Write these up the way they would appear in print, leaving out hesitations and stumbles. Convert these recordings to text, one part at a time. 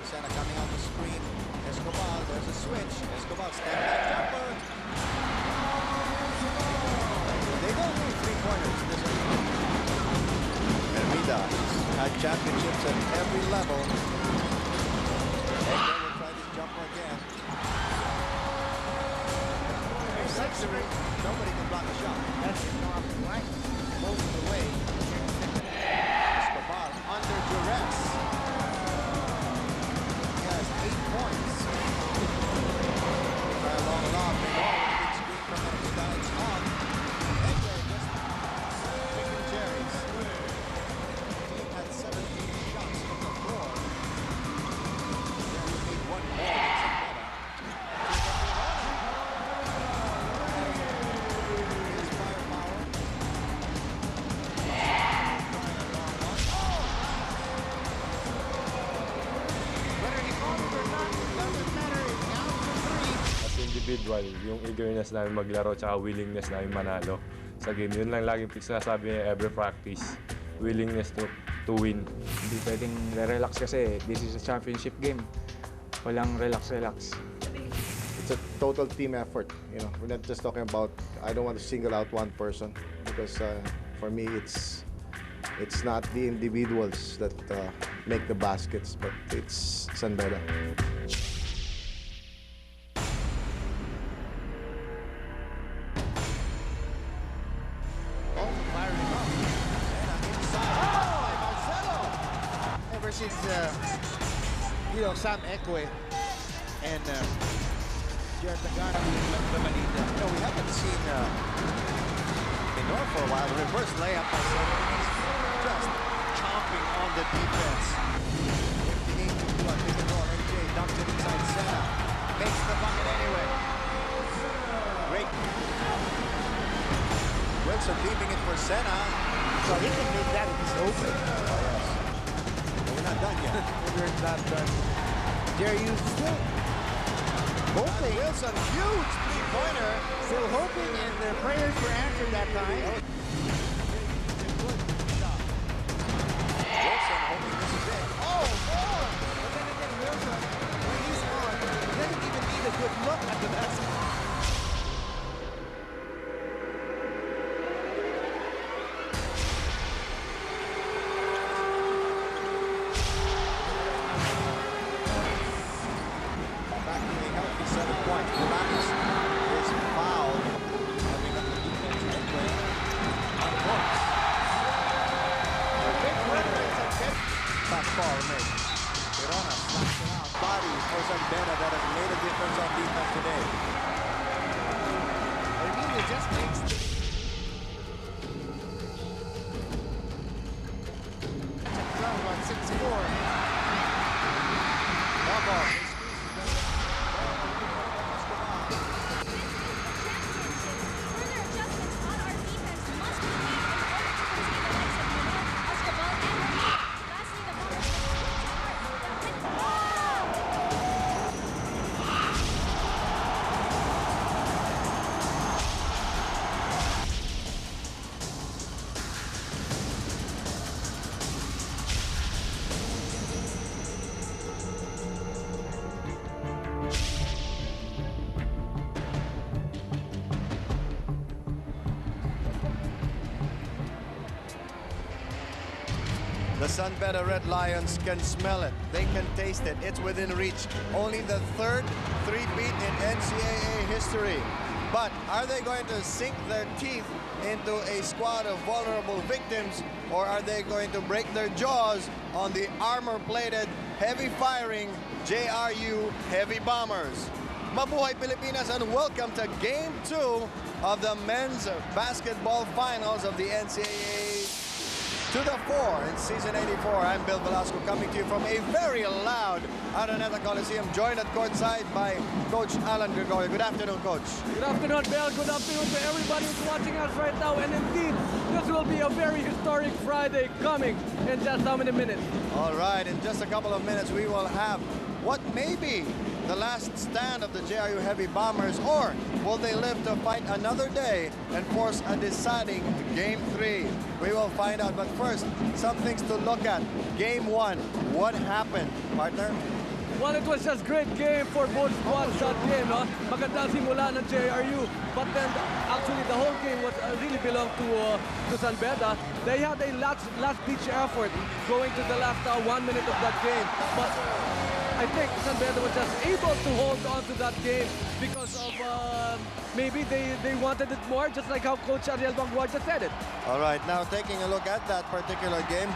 Sena coming out the screen. Escobar, there's a switch. Escobar, step back jumper. They don't need 3-pointers. Hermida had championships at every level. Edgar will try this jumper again. Nobody can block a shot. That's it, no, right most of the way. Escobar under duress. He has 8 points. Try a long lob. Big screen from Hermida. It's on. Edgar just picking cherries. He had 17 shots from the floor. He made 1 more than Zapata. His firepower. Whether he calls it or not, doesn't matter. It's down to 3. As individual, yung eagerness namin maglaro tsaka willingness namin manalo sa game. Yun lang laging sinasabi niya every practice. Willingness to win. Hindi pwedeng relax kasi this is a championship game. Walang relax. It's a total team effort. You know, we're not just talking about. I don't want to single out one person because for me it's not the individuals that make the baskets, but it's Sanbeda. Ever since, Sam Ekwe and Jared Tagana left the Manila. We haven't seen Minor for a while. Reverse layup by Sena. He's just chomping on the defense. 58 to 2 on pick and roll. NJ dumps it inside Sena. Makes the bucket anyway. Great. Wilson leaving it for Sena. So he can make that if he's open. But we're not done yet. We're not done. JRU still hoping. Wilson, huge three-pointer. Still hoping, and their prayers were answered that time. Wilson hoping this is it. Oh, more! But then again, Wilson, when he's on, he doesn't even need a good look at the basket. Back to a healthy 7 points. Morales is fouled. Having up the defense anyway. On points. A big winner is a big Fast ball made. Verona slaps it out. Bodies for Sanbeda that has made a difference on defense today. Armenia just makes on 6-4. Ball. Further adjustments on our defense must be made in order to contain the likes of Minor, Escobar, and Hermida. Lastly, the Bombers The Sanbeda Red Lions can smell it. They can taste it. It's within reach. Only the third three-peat in NCAA history. But are they going to sink their teeth into a squad of vulnerable victims, or are they going to break their jaws on the armor-plated, heavy-firing JRU Heavy Bombers? Mabuhay Pilipinas, and welcome to Game 2 of the men's basketball finals of the NCAA to the 4 in season 84. I'm Bill Velasco, coming to you from a very loud Araneta Coliseum, joined at courtside by Coach Alan Gregorio. Good afternoon, Coach. Good afternoon, Bill. Good afternoon to everybody who's watching us right now. And indeed, this will be a very historic Friday coming in just how many minutes? All right, in just a couple of minutes, we will have what may be the last stand of the JRU Heavy Bombers, or will they live to fight another day and force a deciding Game 3? We will find out, but first, some things to look at. Game 1, what happened, partner? Well, it was just great game for both squads that game. No? Maganda simula ng JRU. But then, actually, the whole game was really belonged to San Beda. They had a last-ditch effort going to the last 1 minute of that game. But I think San Beda was just able to hold on to that game because of maybe they wanted it more, just like how Coach Ariel Vanguardia said it. All right, now taking a look at that particular game.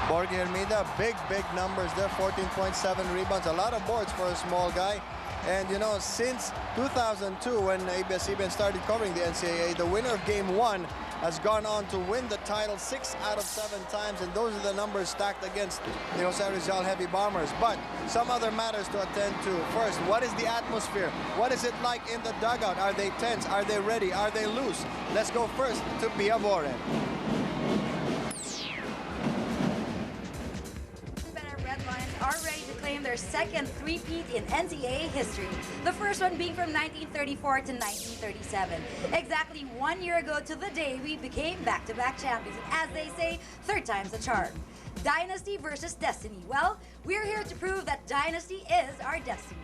Borgi Hermida, big numbers there, 14.7 rebounds, a lot of boards for a small guy. And you know, since 2002, when ABS-CBN started covering the NCAA, the winner of game 1 has gone on to win the title 6 out of 7 times, and those are the numbers stacked against the Jose Rizal Heavy Bombers. But some other matters to attend to. First, what is the atmosphere? What is it like in the dugout? Are they tense? Are they ready? Are they loose? Let's go first to Pia Boren. Red Lions are ready to claim their second three-peat in NCAA history. The first one being from 1934 to 1937. Exactly 1 year ago to the day we became back-to-back champions. As they say, third time's the charm. Dynasty versus destiny. Well, we're here to prove that dynasty is our destiny.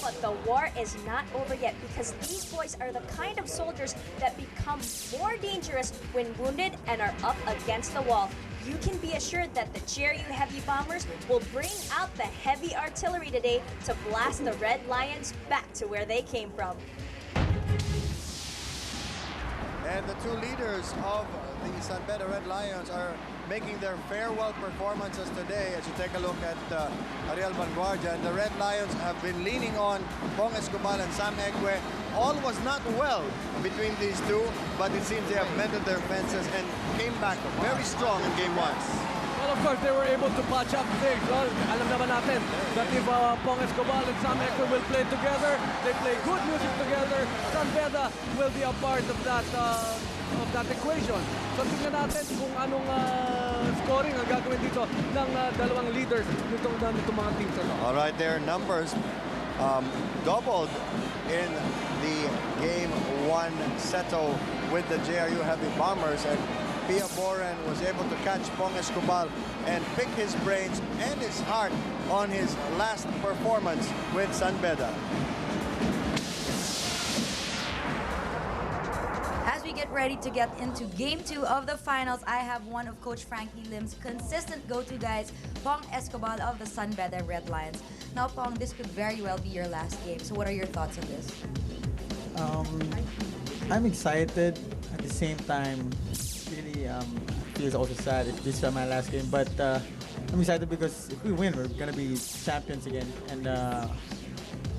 But the war is not over yet because these boys are the kind of soldiers that become more dangerous when wounded and are up against the wall. You can be assured that the JRU Heavy Bombers will bring out the heavy artillery today to blast the Red Lions back to where they came from. And the two leaders of the San Beda Red Lions are making their farewell performances today. As you take a look at Ariel Vanguardia, and the Red Lions have been leaning on Pong Escobar and Sam Egwe. All was not well between these two, but it seems they have mended their fences and came back very strong in game 1. Well, of course, they were able to patch up things. Well, alam naman natin that if Pong Escobar and Sam Egwe will play together, they play good music together, San Beda will be a part of that equation. So tingnan natin kung anong scoring ang gagawin dito ng dalawang leaders nitong mga teams. All right, their numbers doubled in the game 1 settle with the JRU Heavy Bombers, and Pia Boren was able to catch Pong Escobar and pick his brains and his heart on his last performance with San Beda. As we get ready to get into game 2 of the finals, I have one of Coach Frankie Lim's consistent go-to guys, Pong Escobar of the San Beda Red Lions. Now, Pong, this could very well be your last game. So what are your thoughts on this? I'm excited. At the same time, really feels also sad if this is my last game. But I'm excited because if we win, we're gonna be champions again, and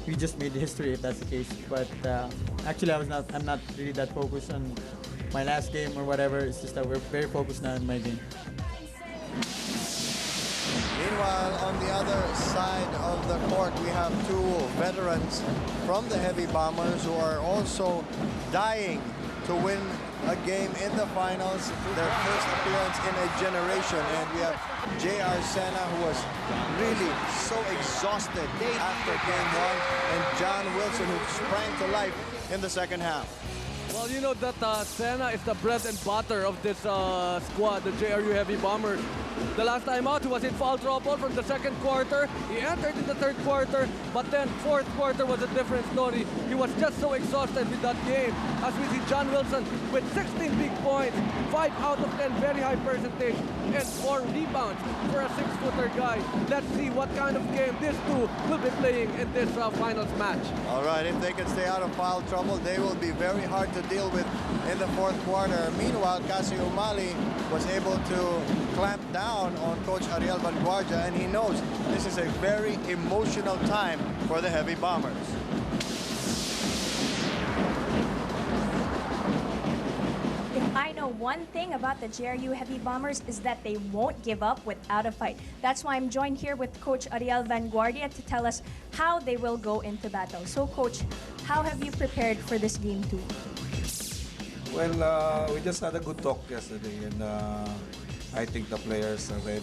we just made history if that's the case. But actually, I'm not really that focused on my last game or whatever. It's just that we're very focused now on my game. Meanwhile, on the other side of the court, we have two veterans from the Heavy Bombers who are also dying to win a game in the finals, their first appearance in a generation. And we have JR Sena, who was really so exhausted after game 1, and John Wilson, who sprang to life in the second half. Well, you know that Sena is the bread and butter of this squad, the JRU Heavy Bombers. The last time out, he was in foul trouble from the second quarter. He entered in the third quarter, but then fourth quarter was a different story. He was just so exhausted with that game. As we see John Wilson with 16 big points, 5 out of 10 very high percentage, and 4 rebounds for a 6-footer guy. Let's see what kind of game these two will be playing in this finals match. All right, if they can stay out of foul trouble, they will be very hard to deal with in the fourth quarter. Meanwhile, Cassie Umali was able to clamp down on Coach Ariel Vanguardia, and he knows this is a very emotional time for the Heavy Bombers. If I know one thing about the JRU Heavy Bombers is that they won't give up without a fight. That's why I'm joined here with Coach Ariel Vanguardia to tell us how they will go into battle. So, Coach, how have you prepared for this game 2? Well, we just had a good talk yesterday, and I think the players are ready.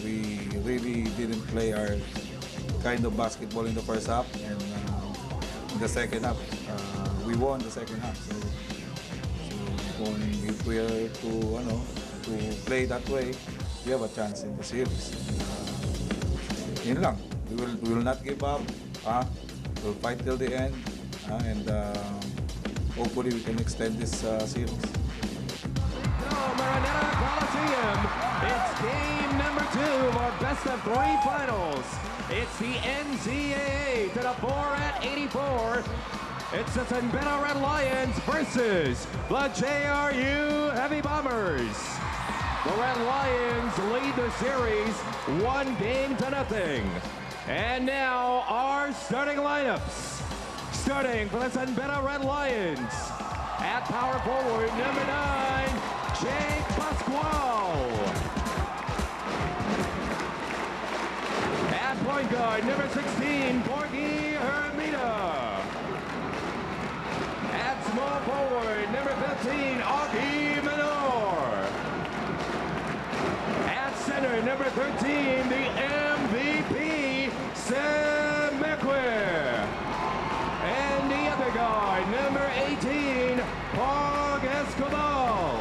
We really didn't play our kind of basketball in the first half, and in the second half, we won the second half. So kung if we are to, to play that way, we have a chance in the series. Yun lang. We will not give up. We'll fight till the end. And hopefully we can extend this series. Maraneta Coliseum. It's game number 2 of our best of 3 finals. It's the NCAA to the 4 at 84. It's the San Beda Red Lions versus the JRU Heavy Bombers. The Red Lions lead the series 1-0. And now our starting lineups. Starting for the San Beda Red Lions. At power forward, number 9, Jake Pascual. At point guard, number 16, Borgie Hermida. At small forward, number 15, Augie Menor. At center, number 13, the MVP, Sam McQuarrie. And the other guard, number 18, Pog Escobar.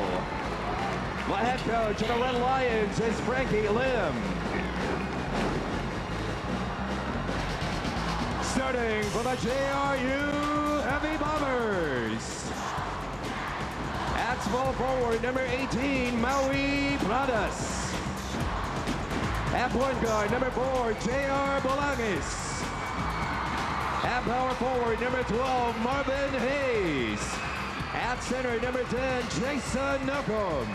The head coach of the Red Lions is Frankie Lim. Starting for the JRU Heavy Bombers. At small forward, number 18, Maui Pradas. At point guard, number 4, J.R. Bolangis. At power forward, number 12, Marvin Hayes. At center, number 10, Jason Nocum.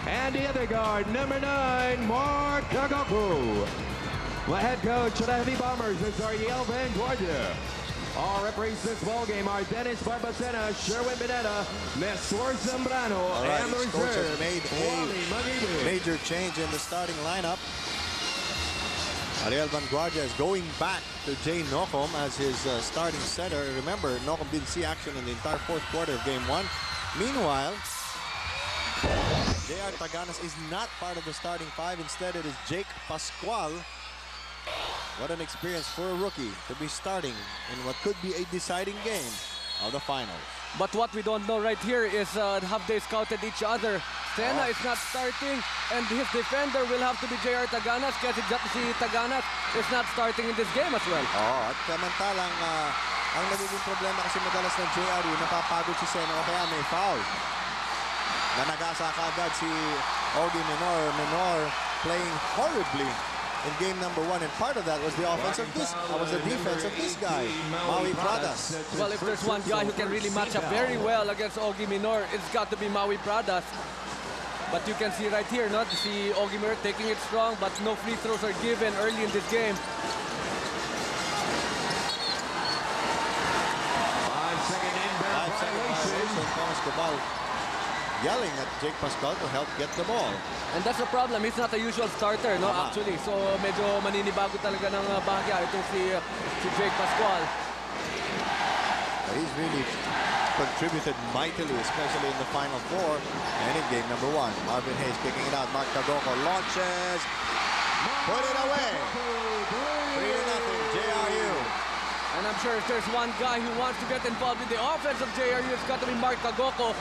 And the other guard, number 9, Mark Kagoku. The head coach of the Heavy Bombers is Ariel Van Guardia. Our referees this ballgame are Dennis Barbacena, Sherwin Benetta, Nestor Zambrano, and the His coach reserve, has made Wally Magibe. a major change in the starting lineup. Ariel Van Guardia is going back to Jay Nocum as his starting center. Remember, Nocum didn't see action in the entire 4th quarter of Game 1. Meanwhile, J.R. Taganas is not part of the starting 5. Instead, it is Jake Pascual. What an experience for a rookie to be starting in what could be a deciding game of the finals. But what we don't know right here is have they scouted each other. Sena is not starting, and his defender will have to be JR Taganas kasi si Taganas is not starting in this game as well. At samantalang ang nagiging problema kasi madalas ng JRU, napapagod si Sena o kaya may foul. Nanagasa kaagad si Augie Menor playing horribly in game number 1, and part of that was the offense of this, was the defense of this guy, Maui Pradas. Well, if there's one guy who can really match up very well against Augie Menor, it's got to be Maui Pradas. But you can see right here, see Augie Menor taking it strong, but no free throws are given early in this game. 5-second inbound violation. Thomas Cabal yelling at Jake Pascual to help get the ball. And that's the problem. He's not a usual starter, actually. So medyo maninibago talaga ng bahagya itong si Jake Pascual. But he's really contributed mightily, especially in the Final 4 and in game number 1. Marvin Hayes kicking it out. Mark Kagogo launches. Put it away. 3-0 JRU. And I'm sure if there's one guy who wants to get involved in the offense of JRU, it's got to be Mark Kagogo.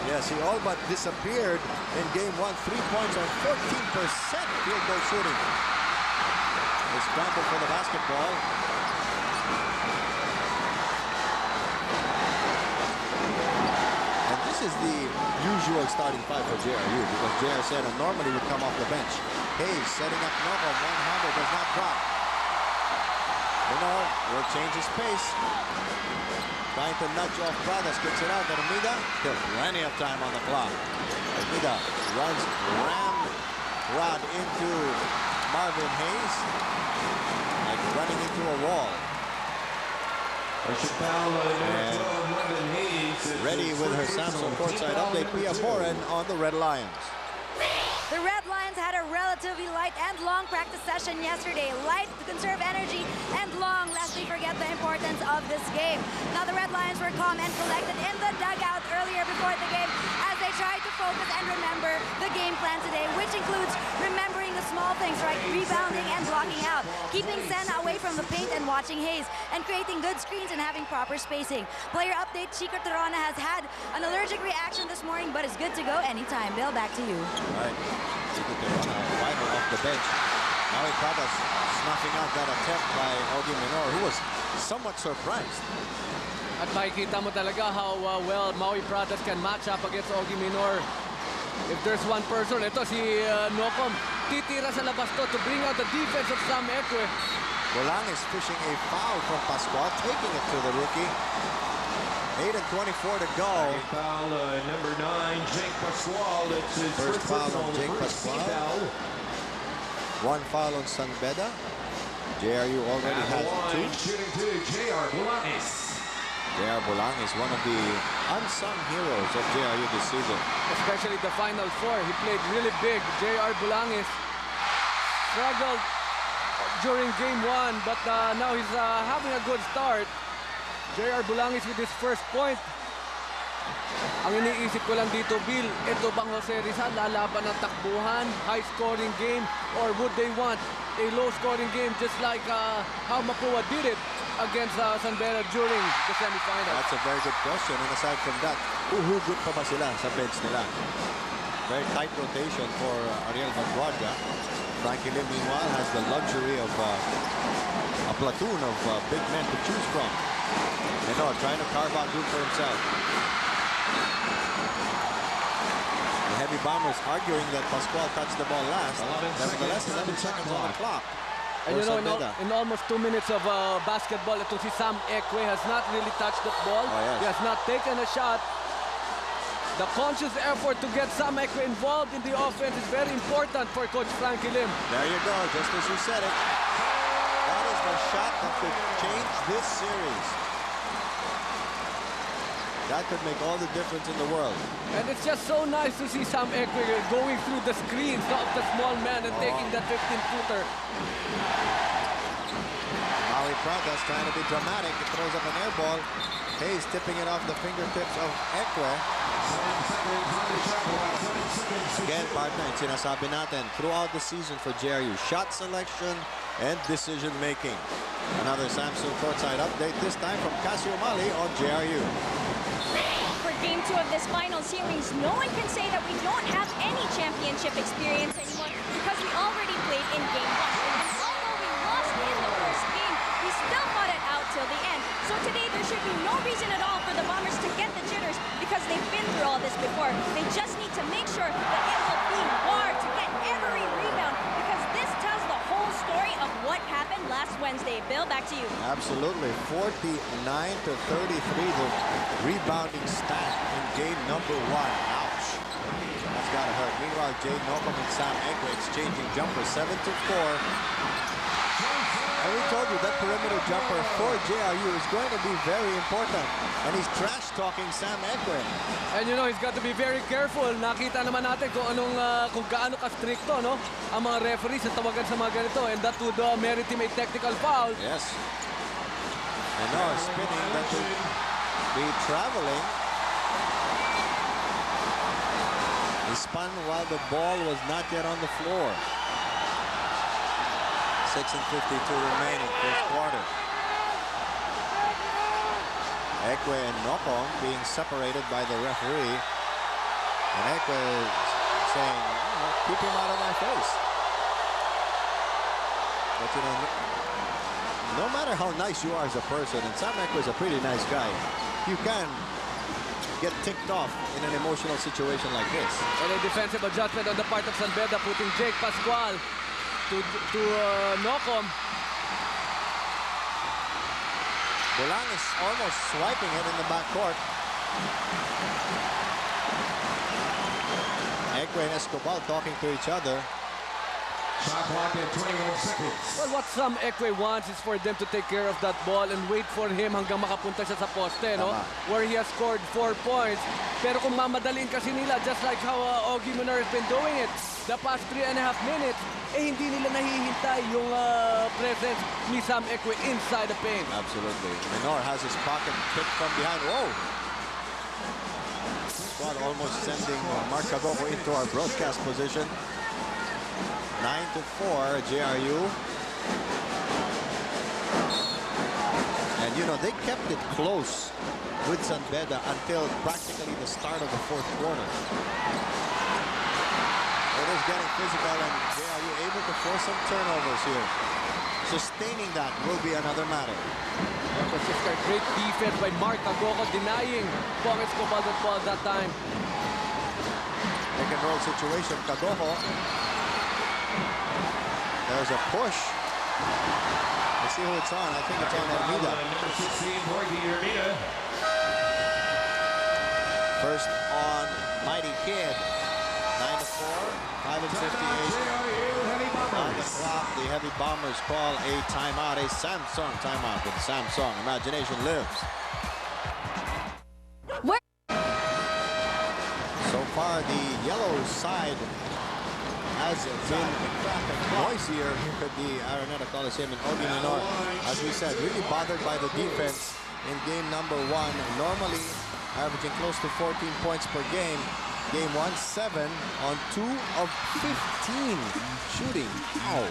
Yes, he all but disappeared in game 1. 3 points on 14% field goal shooting. They scrambled for the basketball. And this is the usual starting 5 for JRU because JR Sena normally would come off the bench. Hayes setting up Nocum. One-hander does not drop. Menor will change his pace. Trying to nudge off Pradas, kicks it out. Hermida, still plenty of time on the clock. Hermida runs ramrod into Marvin Hayes, like running into a wall. And ready with her Samsung courtside update, Pia Foreign on the Red Lions. The Red Lions had a relatively light and long practice session yesterday. Light to conserve energy and long lest they forget the importance of this game. Now the Red Lions were calm and collected in the dugout earlier before the game as they tried to focus and remember the game plan today, which includes remembering the small things like rebounding and blocking out, keeping Senna away from the paint and watching Hayes, and creating good screens and having proper spacing. Player update, Chico Torona has had an allergic reaction this morning but is good to go anytime. Bill, back to you. Right. Chico Torona, final off the bench. Maui Pradas snuffing out that attempt by Ogie Minor, who was somewhat surprised. At makikita mo talaga how well Maui Pradas can match up against Ogie Minor. If there's one person, ito si Nocom, titira sa labas to bring out the defense of Sam Ekwe. Bolang is fishing a foul from Pascual, taking it to the rookie. 8 and 24 to go. Foul number 9, Jake Pascual. That's his First foul on personal Jake first team Pascual. foul. 1 foul on San Beda. JRU already And has the 2. line shooting to JR Bulanis. JR Bolang is one of the unsung heroes of JRU this season. Especially the Final Four. He played really big. JR Bulangis struggled during game 1, but now he's having a good start. JR Bulangis with his first point. Ang iniisip ko lang dito, Bill, ito bang Jose Rizal lalaban ng takbuhan, high-scoring game, or would they want a low-scoring game just like how Mapua did it against San Beda during the semifinals? That's a very good question. And aside from that, uhugot pa ba sila sa bench nila? Very tight rotation for Ariel Vanguardia. Frankie Lim, meanwhile, has the luxury of a platoon of big men to choose from. Menor trying to carve out room for himself. The Heavy Bombers arguing that Pascual touched the ball last. Nevertheless, 11 seconds on the clock. And you know, in almost 2 minutes of basketball, ito si Sam Ekwe has not really touched the ball. Oh, yes. He has not taken a shot. The conscious effort to get Sam Ekwe involved in the offense is very important for Coach Frankie Lim. There you go, just as you said it. That is the shot that could change this series. That could make all the difference in the world. And it's just so nice to see Sam Ekwe going through the screens of the small man and taking that 15-footer. Maui Pradas trying to be dramatic. He throws up an air ball. Hayes tipping it off the fingertips of Ekwe. Again, partner, sinasabi natin throughout the season for JRU, shot selection and decision making. Another Samsung courtside update, this time from Casio Mali on JRU. For game 2 of this final series, no one can say that we don't have any championship experience anymore because we already played in game 1. And although we lost in the first game, we still fought it out till the end. So today there should be no reason at all for the Bombers to get the jitters because they've been through all this before. They just need to make sure that it will be war to get every rebound because this tells the whole story of what happened last Wednesday. Bill, back to you. Absolutely, 49 to 33, the rebounding stat in game number 1. Ouch. That's gotta hurt. Meanwhile, Jay Nocom and Sam Ekwe exchanging jumpers, 7 to 4. And we told you that perimeter jumper for JRU is going to be very important. And he's trash-talking Sam Ekwe. And you know, he's got to be very careful. Nakita naman natin kung kung gaano ka-stricto, no? Ang mga referees sa tawagan sa mga ganito. And that would merit him a technical foul. Yes. And now spinning, that would be traveling. He spun while the ball was not yet on the floor. 6 and 52 remaining, first quarter. Ekwe and Nocom being separated by the referee. And Ekwe saying, keep him out of my face. But you know, no matter how nice you are as a person, and Sam Ekwe is a pretty nice guy, you can get ticked off in an emotional situation like this. And a defensive adjustment on the part of San Beda, putting Jake Pascual to Nocom. Bolang is almost swiping it in the backcourt. Ekwe and Escobar talking to each other. Shot clock at 21 seconds. Well, what Sam Ekwe wants is for them to take care of that ball and wait for him hanggang makapunta siya sa poste, no? Where he has scored 4 points. Pero kung mamadalin kasi nila, just like how Ogie Minor has been doing it, the past 3.5 minutes, hindi nila nahihintay yung presence ni Sam Ekwe inside the paint. Absolutely. Minor has his pocket picked from behind. Whoa! Squad almost sending Mark Kagoko into our broadcast position. 9-4, JRU. And you know, they kept it close with San Beda until practically the start of the fourth quarter. It is getting physical, and JRU able to force some turnovers here. Sustaining that will be another matter. That was just a great defense by Mark Kagoko, denying Pong Escobar the ball that time. Pick and roll situation. Kagoko. There's a push. Let's see who it's on. I think it's on Hermida. Number 16, Jorge Hermida. First on Mighty Kid. 9-4. 5:58. On the clock, the Heavy Bombers call a timeout, a Samsung timeout. With Samsung, imagination lives. So far, the yellow side has been noisier here at the Araneta Coliseum in Ogie Minor. As we said, really bothered by the defense in game number 1. Normally averaging close to 14 points per game. Game 1, 7 on 2 of 15 shooting. Ow.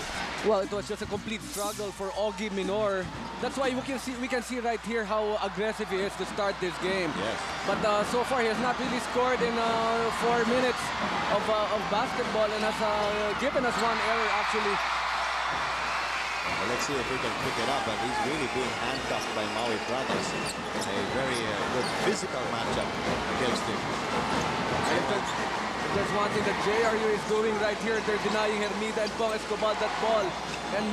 Well, it was just a complete struggle for Ogie Minor. That's why we can see right here how aggressive he is to start this game. Yes. But so far he has not really scored in 4 minutes of basketball, and has given us one error actually. Well, let's see if we can pick it up, but he's really being handcuffed by Maui Pradas. A very good physical matchup against him. If there's one thing that JRU is doing right here, they're denying Hermida and Pong Escobar that ball, and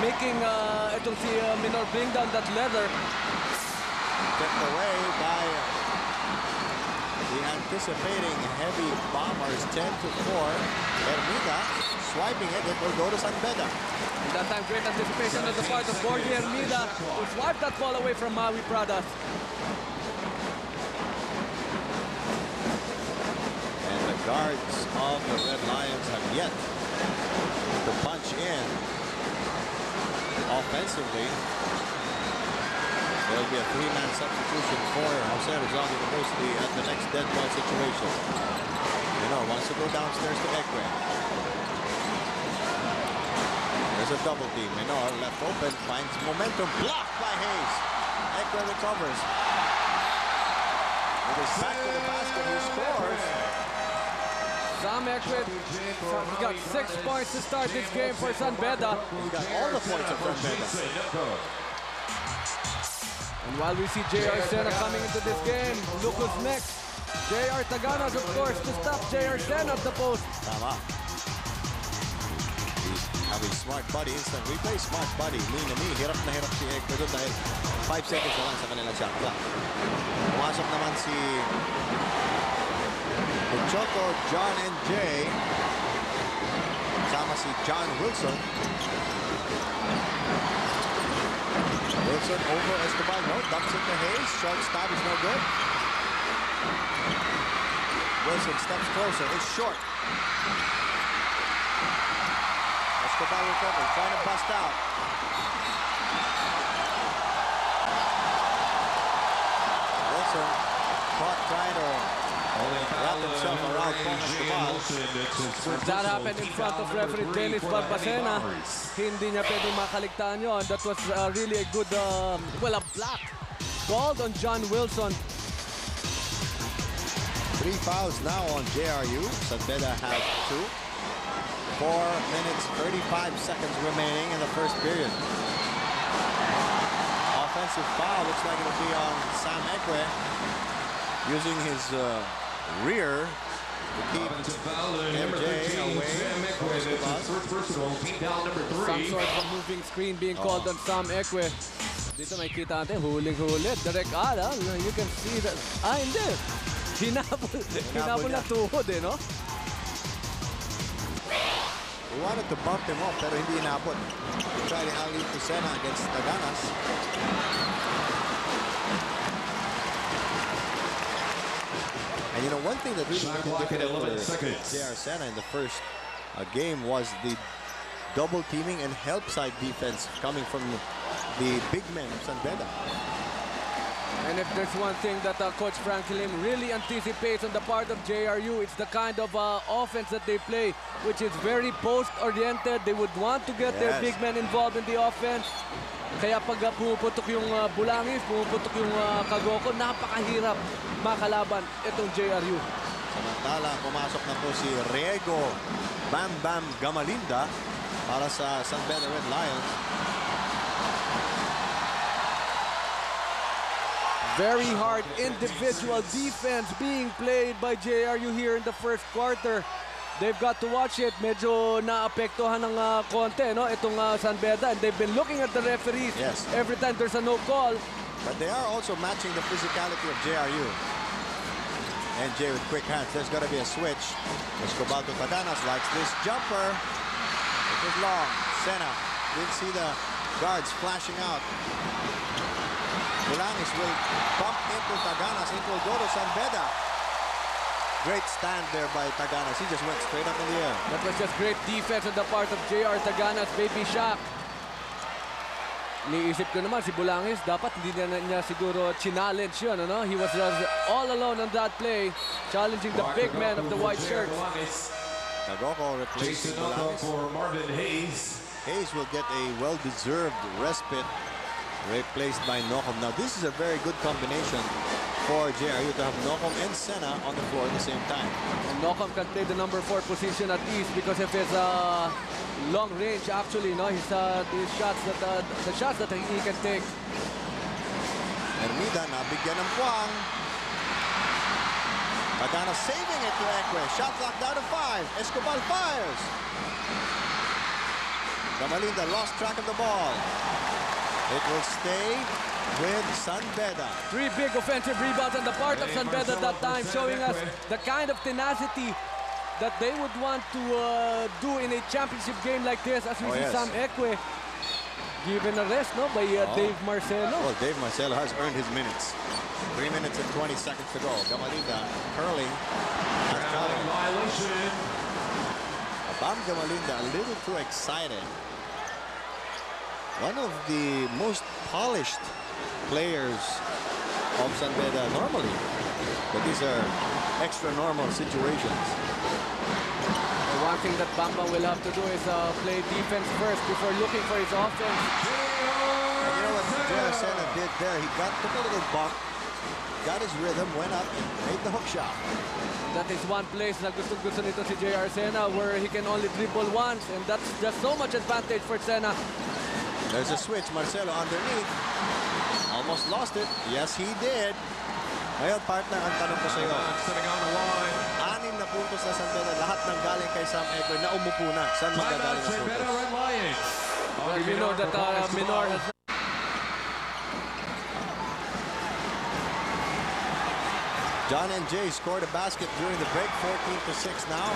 making itong si Minor bring down that leather. Kept away by the anticipating Heavy Bombers. 10-4. Hermida swiping it. It will go to San Beda. And that time, great anticipation on the part of Jorge Hermida, who swiped that ball away from Maui Pradas. And the guards of the Red Lions have yet to punch in offensively. There'll be a 3-man substitution for Jose Rizal University at the next dead ball situation. You know, wants to go downstairs to Ekwe. There's a double team. Minor left open, finds momentum, blocked by Hayes. Ekwe recovers. With his back to the basket, he scores. Sam Ekwe got 6 points to start this game for San Beda. He got all the points of San Beda. And while we see JR Sena coming into this game, look who's next. JR Taganas, of course, to stop JR Sena at the post. Tama. Having smart buddy, instant replay, smart buddy, knee na knee. Hirap na hirap si Ekwe doon dahil 5 seconds na lang sa kanilang shot clock. Pumasok naman si Choco, John, and Jay. Kasama si John Wilson. Wilson over Escobar, no, dumps it to Hayes. Short stop is no good. Wilson steps closer, it's short. Escobar recovers, trying to bust out. Wilson caught trying to wrap himself around Escobar. That happened in front of referee Dennis Barbacena. Hindi niya pwedeng makaligtaan yun. That was really a good, well, a block called on John Wilson. 3 fouls now on JRU. San Beda has 2. 4 minutes, 35 seconds remaining in the first period. Offensive foul looks like it'll be on Sam Ekwe, using his rear to keep MJ away. Some sort of moving screen being called on Sam Ekwe. Dito makikita natin, huling-huli. Direct you can see that. Hindi. Hinabol na tuhod no? We wanted to bump him off, pero hindi inabot. He tried to alley to Sena against Taganas. And you know, one thing that really made it difficult for JR Sena in the first game was the double teaming and help side defense coming from the big men of San Beda. And if there's one thing that Coach Franklin really anticipates on the part of JRU, it's the kind of offense that they play, which is very post-oriented. They would want to get their big men involved in the offense. Kaya pag pumuputok yung Bulangis, pumuputok yung Kagoko, napakahirap makalaban itong JRU. Samantala, pumasok na po si Riego Bam Bam Gamalinda para sa San Beda Red Lions. Very hard individual defense being played by JRU here in the first quarter. They've got to watch it. Medyo naapektuhan ng konti, no? Itong San Beda. And they've been looking at the referees every time there's a no call. But they are also matching the physicality of JRU. NJ with quick hands. There's got to be a switch. Escobar to Taganas likes this jumper. It was long. Sena didn't see the guards flashing out. Bulangis will bump into Taganas. It will go to San Beda. Great stand there by Taganas. He just went straight up in the air. That was just great defense on the part of JR Taganas. Baby shot. Niisip ko naman si Bulangis, dapat hindi na niya siguro challenge yun, ano? He was just all alone on that play, challenging the big man of the white shirts. Kagoko replaces Bulangis. For Marvin Hayes. Hayes will get a well-deserved respite, replaced by Nokom. Now, this is a very good combination for JRU to have Nokom and Sena on the floor at the same time. And Nokom can play the number 4 position at ease because of his long range, actually, no? His shots that the shots that he can take. Hermida nabigyan ng puwang. Taganas saving it to Ekwe. Shot clock down to 5. Escobar fires. Gamalinda lost track of the ball. It will stay with San Beda. 3 big offensive rebounds on the part of San Beda that time, showing us the kind of tenacity that they would want to do in a championship game like this, as we see Sam Ekwe given a rest, no, by Dave Marcelo. Well, Dave Marcelo has earned his minutes. 3 minutes and 20 seconds to go. Gamalinda curling. Violation. Bam Gamalinda a little too excited. One of the most polished players of San Beda normally, but these are extra normal situations. The one thing that Bamba will have to do is play defense first before looking for his offense. And you know what JR Sena did there? He took a little bump, got his rhythm, went up and made the hook shot. That is one place na gusto nito si JR Sena, where he can only dribble once, and that's just so much advantage for Sena. There's a switch. Marcelo underneath. Almost lost it. Yes, he did. Ngayon, partner, ang tanong ko sa iyo. 6 na puntos na San Beda. Lahat ng galing kay Sam Ekwe na umupo na. Saan magagaling ang puntos? Well, we know that Minor has... John and Jay scored a basket during the break. 14-6 now.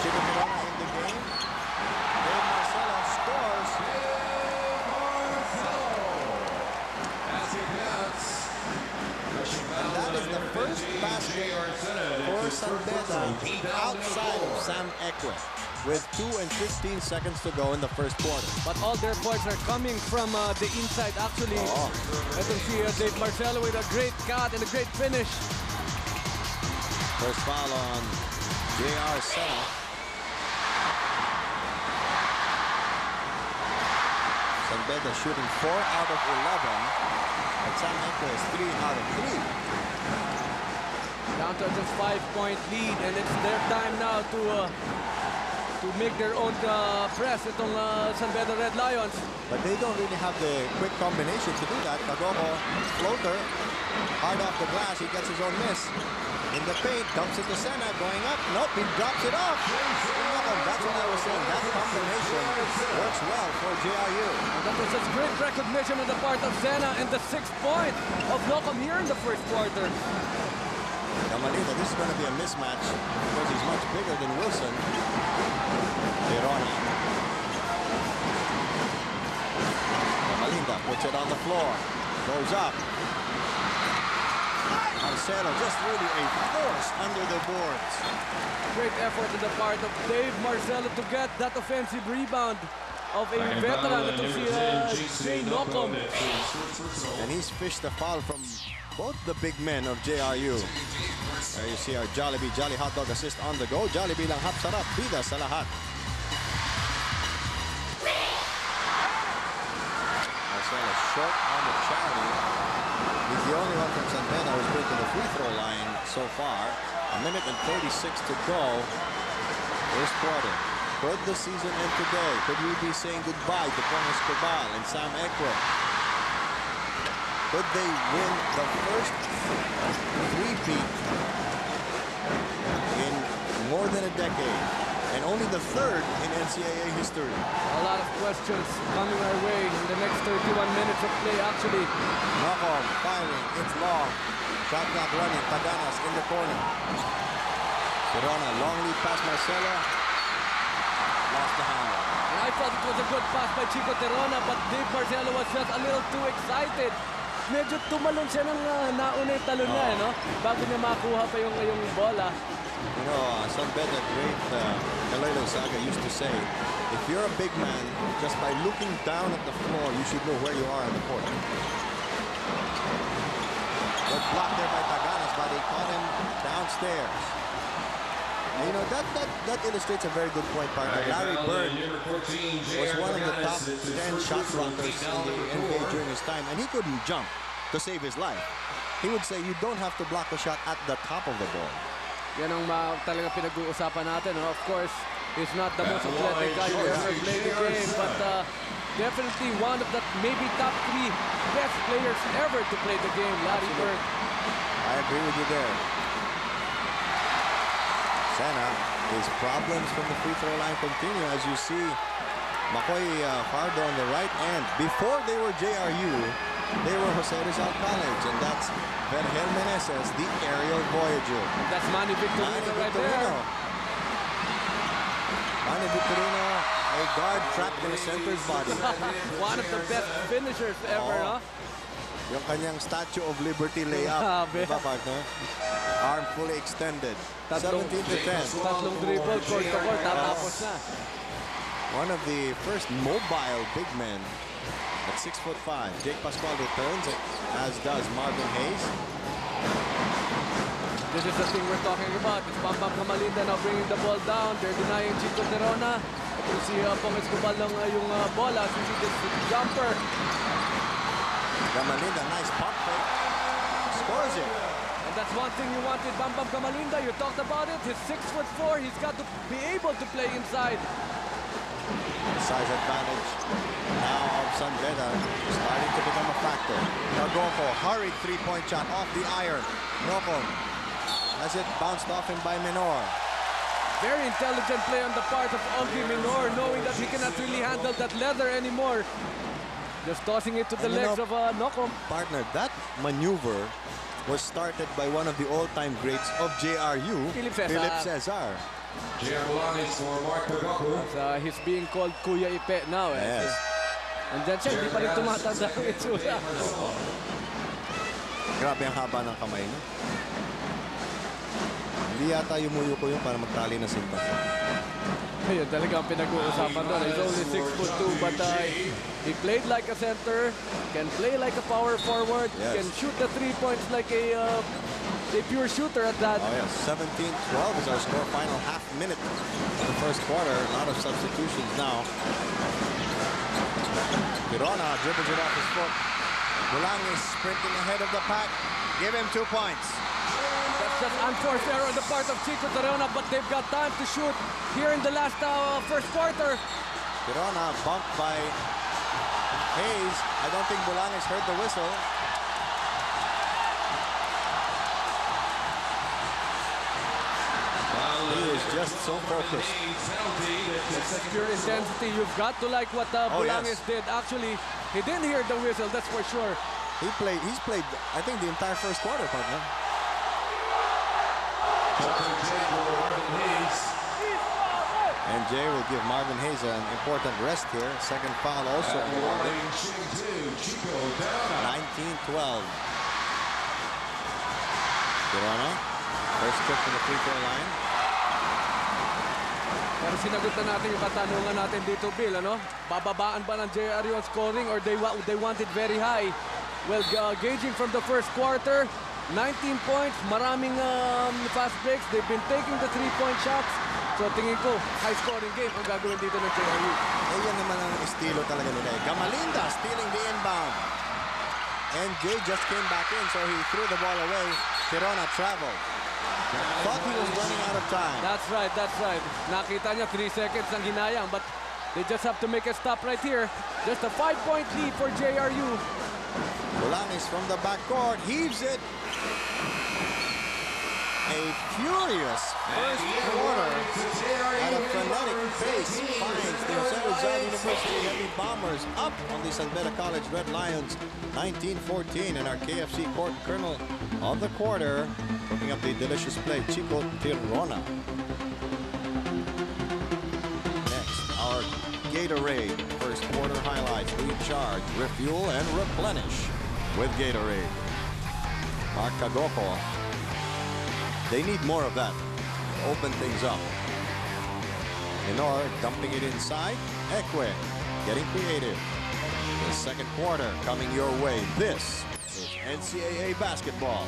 Chico Corona in the game. Dave Marcelo scores. And that is the first basket for San Beda outside of Sam Ekwe, with 2 and 15 seconds to go in the first quarter. But all their points are coming from the inside, actually. I can see Dave Marcelo with a great cut and a great finish. First foul on JR Sena. San Beda shooting 4 out of 11. But Sam Ekwe is 3 out of 3. Down to just 5-point lead, and it's their time now to make their own press itong San Beda Red Lions. But they don't really have the quick combination to do that. Kagoko, floater, hard off the glass, he gets his own miss. In the paint, dumps it to Sena, going up. Nope, he drops it off. That's what I was saying. That combination works well for JRU. And that was just great recognition on the part of Sena, and the 6th point of Nokom here in the first quarter. Gamalinda, this is going to be a mismatch because he's much bigger than Wilson. Verona. Gamalinda puts it on the floor. Goes up. Marcelo just really a force under the boards. Great effort on the part of Dave Marcelo to get that offensive rebound of a veteran. Ito si Jay Nocom. And he's fished a foul from both the big men of JRU. There you see our Jollibee Jolly Hot Dog assist on the go. Jollibee lang hap sarap, bida sa lahat. Marcelo short on the charity. He's the only one from San Beda who's been to the free throw line so far. 1 minute and 36 to go. First quarter. Could the season end today? Could we be saying goodbye to Pong Escobar and Sam Ekwe? Could they win the first three-peat in more than a decade? And only the third in NCAA history. A lot of questions coming our way in the next 31 minutes of play, actually. Nocom firing, it's long. Shot clock running, Taganas in the corner. Corona, long lead pass Marcelo. Lost the handle. And I thought it was a good pass by Chico Terona, but Dave Marcelo was just a little too excited. Medyo tumalon siya ng nauna yung talon niya, no? Bago niya makuha pa yung bola. You know, San Beda great Eloy Saga used to say, if you're a big man, just by looking down at the floor, you should know where you are on the court. Good block there by Taganas, but they caught him downstairs. And, you know, that illustrates a very good point, partner. Larry Bird was one of the top 10 shot blockers in the NBA during his time, and he couldn't jump to save his life. He would say, you don't have to block the shot at the top of the ball. Yan ang talaga pinag-uusapan natin. Of course, he's not the most athletic guy who ever played the game, but definitely one of the maybe top 3 best players ever to play the game, Larry Bird. I agree with you there. Sena, his problems from the free throw line continue. As you see, Makoy Fardo on the right end. Before they were JRU, they were Jose Rizal College, and that's Vergel Meneses, the aerial voyager. That's Manny Victorino right there. Manny Victorino, a guard trapped in a center's body. One of the best finishers ever, huh? Yung kanyang Statue of Liberty layup. Diba, partner? Arm fully extended. 17 to 10. Tatlong dribble, court to court, tapos na. One of the first mobile big men at 6'5". Jake Pascual returns, as does Marvin Hayes. This is the thing we're talking about. It's Bam Bam Kamalinda now bringing the ball down. They're denying Chico Terona. You see Pong Escobar lang yung bola. You see this jumper. Kamalinda, nice pop fake. Scores it. And that's one thing you wanted Bam Bam Kamalinda. You talked about it. He's 6'4". He's got to be able to play inside. Size advantage now of San Beda starting to become a factor. Nagoko, hurried three-point shot off the iron. Nocom has it bounced off him by Minor. Very intelligent play on the part of Augie Minor, knowing that he cannot really handle that leather anymore. Just tossing it to the legs of Nocom. Partner, that maneuver was started by one of the all-time greats of JRU, Philip Cesar. He's being called Kuya Ipe now. Yes. And then siya, hindi pa rin tumatanda ang itsura. Grabe ang haba ng kamay niya. Hindi yata yumuyuko yung para magtali na sinta. Ayun talaga ang pinag-uusapan doon. He's only 6'2", but he played like a center, can play like a power forward, can shoot the 3 points like a pure shooter at that. Oh yes, 17-12 is our score. Final half minute of the first quarter. A lot of substitutions now. Pirona dribbles it off his foot. Bulang is sprinting ahead of the pack. Give him 2 points. That's just unforced error on the part of Chico Terona, but they've got time to shoot here in the last first quarter. Pirona bumped by Hayes. I don't think Bulang has heard the whistle. He is just so focused. It's pure intensity. You've got to like what Bulanges did. Actually, he didn't hear the whistle, that's for sure. He's played, I think, the entire first quarter, partner. And Jay will give Marvin Hayes an important rest here. Second foul also. 19-12. Tirona, first trip to the free throw line. Pero sinagot na natin yung katanungan natin dito, Bill, ano? Bababaan ba ng JRU ang scoring or they want it very high? Well, gauging from the first quarter, 19 points, maraming fast breaks. They've been taking the three-point shots. So tingin ko, high-scoring game ang gagawin dito ng JRU. Eh, yan naman ang estilo talaga nila. Gamalinda stealing the inbound. And Jay just came back in, so he threw the ball away. Tirona traveled. Thought he was running out of time. That's right, that's right. Nakita niya 3 seconds ang ginayang, but they just have to make a stop right here. Just a 5-point lead for JRU. Bulanis from the backcourt heaves it. A furious first quarter at a frenetic pace finds the San Jose University Heavy Bombers up on the San Beda College Red Lions 19-14 in our KFC court. Colonel of the quarter cooking up the delicious play, Chico Tirona. Next, our Gatorade first quarter highlights. Recharge, refuel, and replenish with Gatorade. Mark Kagoko. They need more of that to open things up. Minor dumping it inside. Ekwe getting creative. The second quarter coming your way. This is NCAA basketball.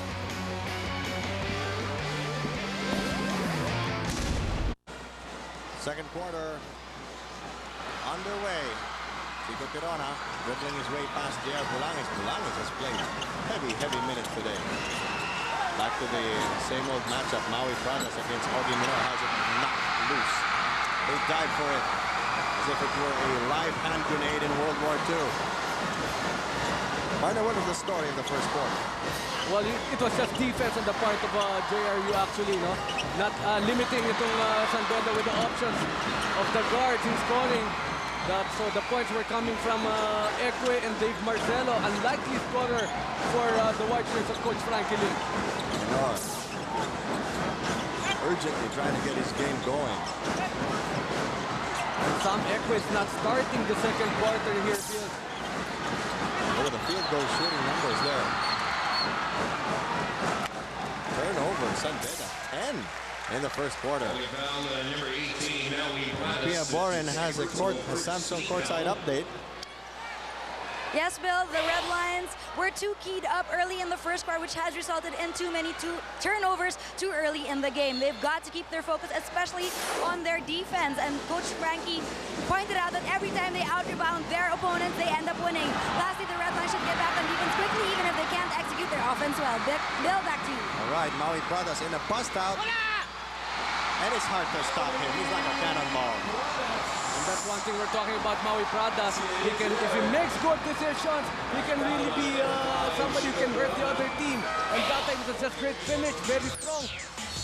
Second quarter underway. Chico Tirona dribbling his way past JR Bulanis. Bulanis has played heavy minutes today. Back to the same old matchup. Maui Pradas against Augie Minor has it knocked loose. They dive for it as if it were a live hand grenade in World War II. Partner, what was the story of the first quarter? Well, it was just defense on the part of JRU actually, no? Not limiting itong San Beda with the options of the guards in scoring. So the points were coming from Ekwe and Dave Marcelo, unlikely scorer for the White Shirts of Coach Frankie Lee. Urgently trying to get his game going. And Sam Ekwe is not starting the second quarter here, Bill. Look at the field goal shooting numbers there. Turnover, San Beda, 10 in the first quarter. Pia Boren has a Samsung courtside update. Yes, Bill, the Red Lions were too keyed up early in the first quarter, which has resulted in too many turnovers too early in the game. They've got to keep their focus, especially on their defense. And Coach Frankie pointed out that every time they out-rebound their opponents, they end up winning. Lastly, the Red Lions should get back on defense quickly, even if they can't execute their offense well. Bill, back to you. All right, Maui Pradas in a bust out. And it's hard to stop him. He's like a cannonball. And that's one thing we're talking about Maui Pradas. He can, if he makes good decisions, he can really be somebody who can hurt the other team. And that time it was just great finish, very strong.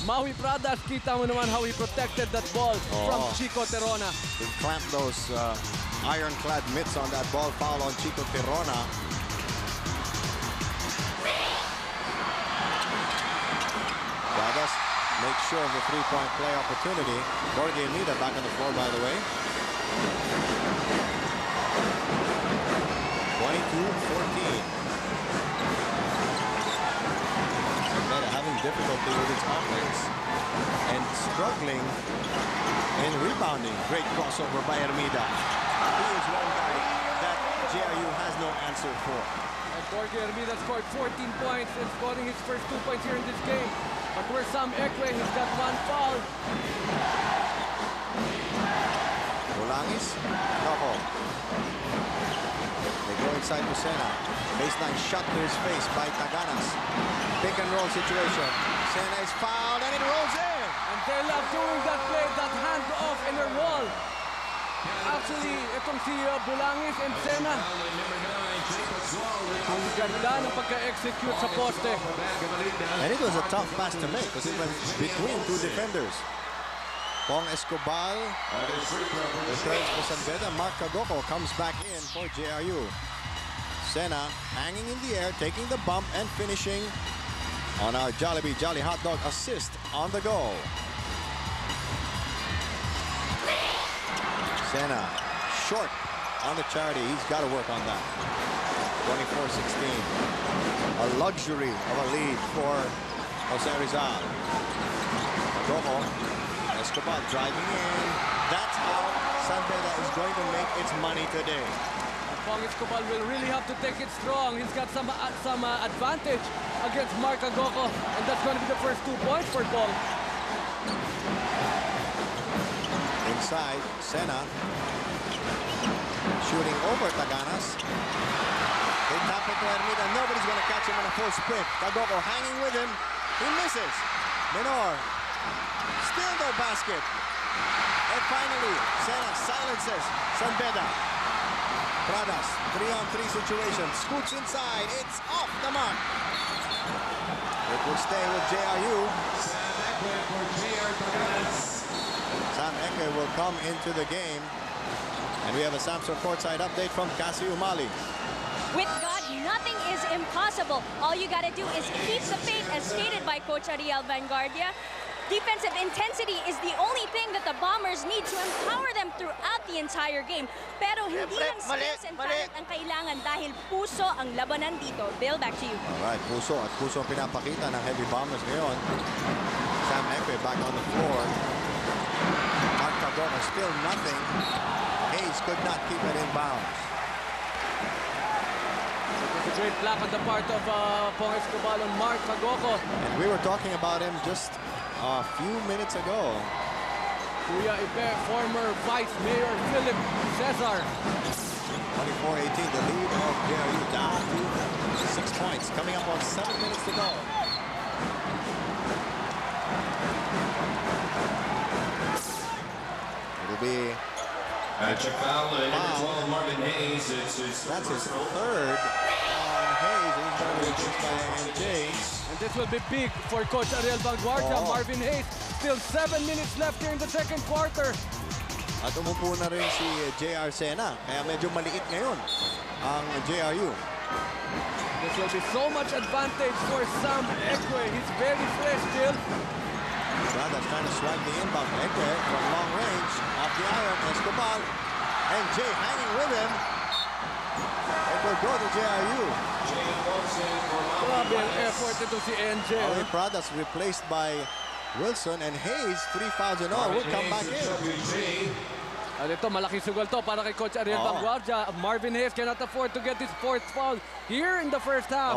Maui Pradas, kita mo naman how he protected that ball from Chico Tirona. He clamped those ironclad mitts on that ball foul on Chico Tirona. Pradas makes sure of the three-point play opportunity. Jorge Mida back on the floor, by the way. 22-14. Meta having difficulty with its offense and struggling in rebounding. Great crossover by Hermida. He is one guy that JRU has no answer for. And Jorge Hermida scored 14 points and scoring his first 2 points here in this game. But where's Sam Ekwe? He's got 1 foul. Bulangis, no. They go inside Lucena. Baseline shot to his face by Taganas. Pick and roll situation. Sena is fouled and it rolls in. And they love doing that play, that hand off in their wall. Actually, itong si Bulangis and Sena. Ang ganda ng pagka-execute sa poste. And it was a tough pass to make because it went between 2 defenders. Pong Escobar, the third for San Beda. Mark Kagoko comes back in for JRU. Sena hanging in the air, taking the bump and finishing on our Jollibee Jolly Hot Dog assist on the goal. Sena short on the charity. He's got to work on that. 24-16. A luxury of a lead for Jose Rizal. Pagoco. Escobar driving in. That's how San Beda is going to make its money today. Pong Escobar will really have to take it strong. He's got some advantage against Mark Agoko, and that's going to be the first 2 points for Pong. Inside, Sena shooting over Taganas. They tap it to Ermita. Nobody's going to catch him in a full sprint. Agoko hanging with him. He misses. Menor. Still no basket. And finally, Sena silences San Beda. Pradas, 3-on-3 situation. Scoots inside. It's off the mark. It will stay with JRU. Sam Eke will come into the game. And we have a Samsung courtside update from Cassie Umali. With God, nothing is impossible. All you gotta do is keep the faith, as stated by Coach Ariel Vanguardia. Defensive intensity is the only thing that the Bombers need to empower them throughout the entire game. Pero hindi lang skills and talent ang kailangan dahil puso ang labanan dito. Bill, back to you. Alright, puso at puso ang pinapakita ng Heavy Bombers ngayon. Sam Eke back on the floor. Mark Agoko still nothing. Hayes could not keep it in bounds. It's a great block on the part of Pong Escobar on Mark Agoko. And we were talking about him just a few minutes ago. Kuya Ibe, former Vice Mayor Philip Cesar. 24-18, the lead of JRU down to 6 points. Coming up on 7 minutes to go. It'll be Check foul, number 12, Marvin Hayes. That's his third on Hayes. He's going to be pushed by NJ. And this will be big for Coach Ariel Vanguardia. Oh. Marvin Hayes, still 7 minutes left here in the second quarter. At umupo na rin si JR Sena. Kaya medyo maliit ngayon ang JRU. This will be so much advantage for Sam Ekwe. He's very fresh still. That's trying to swipe the inbound. Ekwe from long range. Off the iron. Escobar. And Jay hanging with him. It will go to JRU. Grabe ang effort ito si NJ. Away Pradas replaced by Wilson, and Hayes, 3 fouls and all, will come back in. At ito, malaking sugal to para kay Coach Ariel Vanguardia. Marvin Hayes cannot afford to get his 4th foul here in the first half.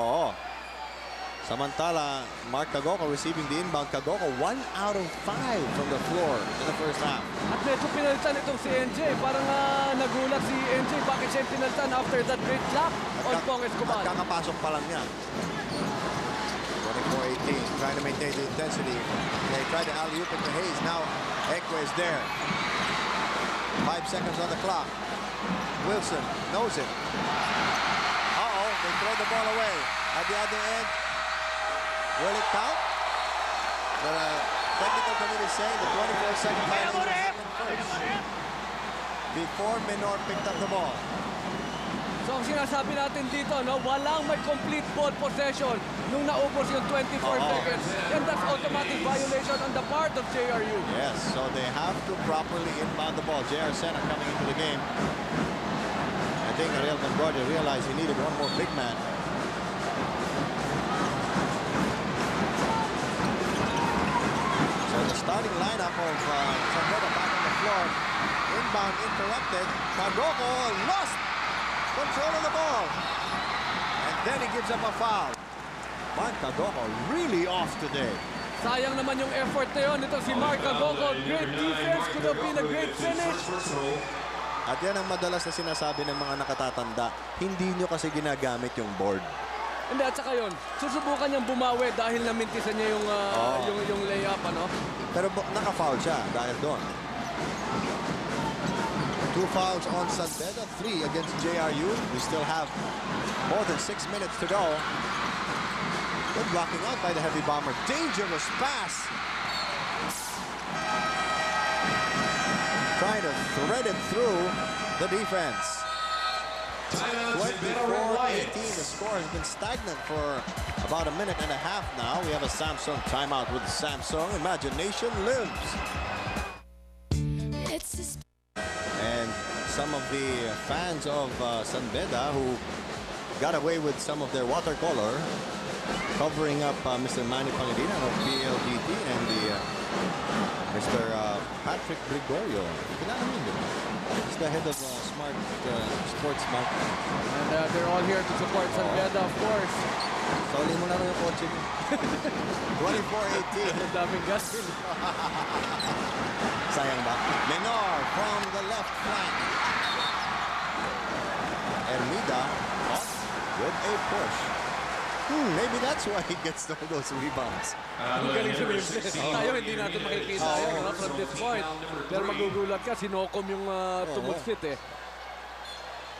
Samantala, Mark Agoko receiving the inbound. Agoko 1 out of 5 from the floor in the first half. At medyo pinalitan itong si NJ. Parang nagulat si NJ. Bakit siya pinalitan after that great clap on Pong Escobar? At kakapasok pa lang niya. 24-18, trying to maintain the intensity. They try to alley-oop it to Hayes. Now, Ekwe is there. 5 seconds on the clock. Wilson knows it. They throw the ball away. At the other end, will it count? The technical committee is saying the 24-second violation first. Before Menor picked up the ball. So ang sinasabi natin dito, no, walang may complete ball possession nung naubos yung 24 seconds. And that's automatic violation on the part of JRU. Yes, so they have to properly inbound the ball. JR Sena coming into the game. I think Ariel Vanguardia realized he needed one more big man. So the starting lineup of San Beda back on the floor. Inbound interrupted. Agoko lost control of the ball. And then he gives up a foul. Mark Agoko really off today. Sayang naman yung effort na yun. Ito si Mark Agoko. Great defense. Could have been a great finish. At yan ang madalas na sinasabi ng mga nakatatanda. Hindi nyo kasi ginagamit yung board. Hindi, at saka yun, susubukan niyang bumawi dahil namintisan niya yung layup, ano? Pero naka-foul siya dahil doon. 2 fouls on San Beda, 3 against JRU. We still have more than 6 minutes to go. Good blocking out by the Heavy Bomber. Dangerous pass. Trying to thread it through the defense. 24-18. The score has been stagnant for about a minute and a half now. We have a Samsung timeout with Samsung. Imagination lives. And some of the fans of San Beda who got away with some of their watercolor covering up Mr. Manny Pangilinan of PLDT and the Mr. Patrick Gregorio. Kilala mo yun. He's the head of Smart Sports Marketing. And they're all here to support San Beda, of course. Soli mo na rin yung kotse mo. 24-18. Ang daming gas. Sayang ba? Menor from the left flank. Ermida off with a push. Maybe that's why he gets those rebounds. Ang galing sumimple. Tayo hindi natin makikita yan from this point. Pero magugulat ka, sinokom yung tumugsit eh.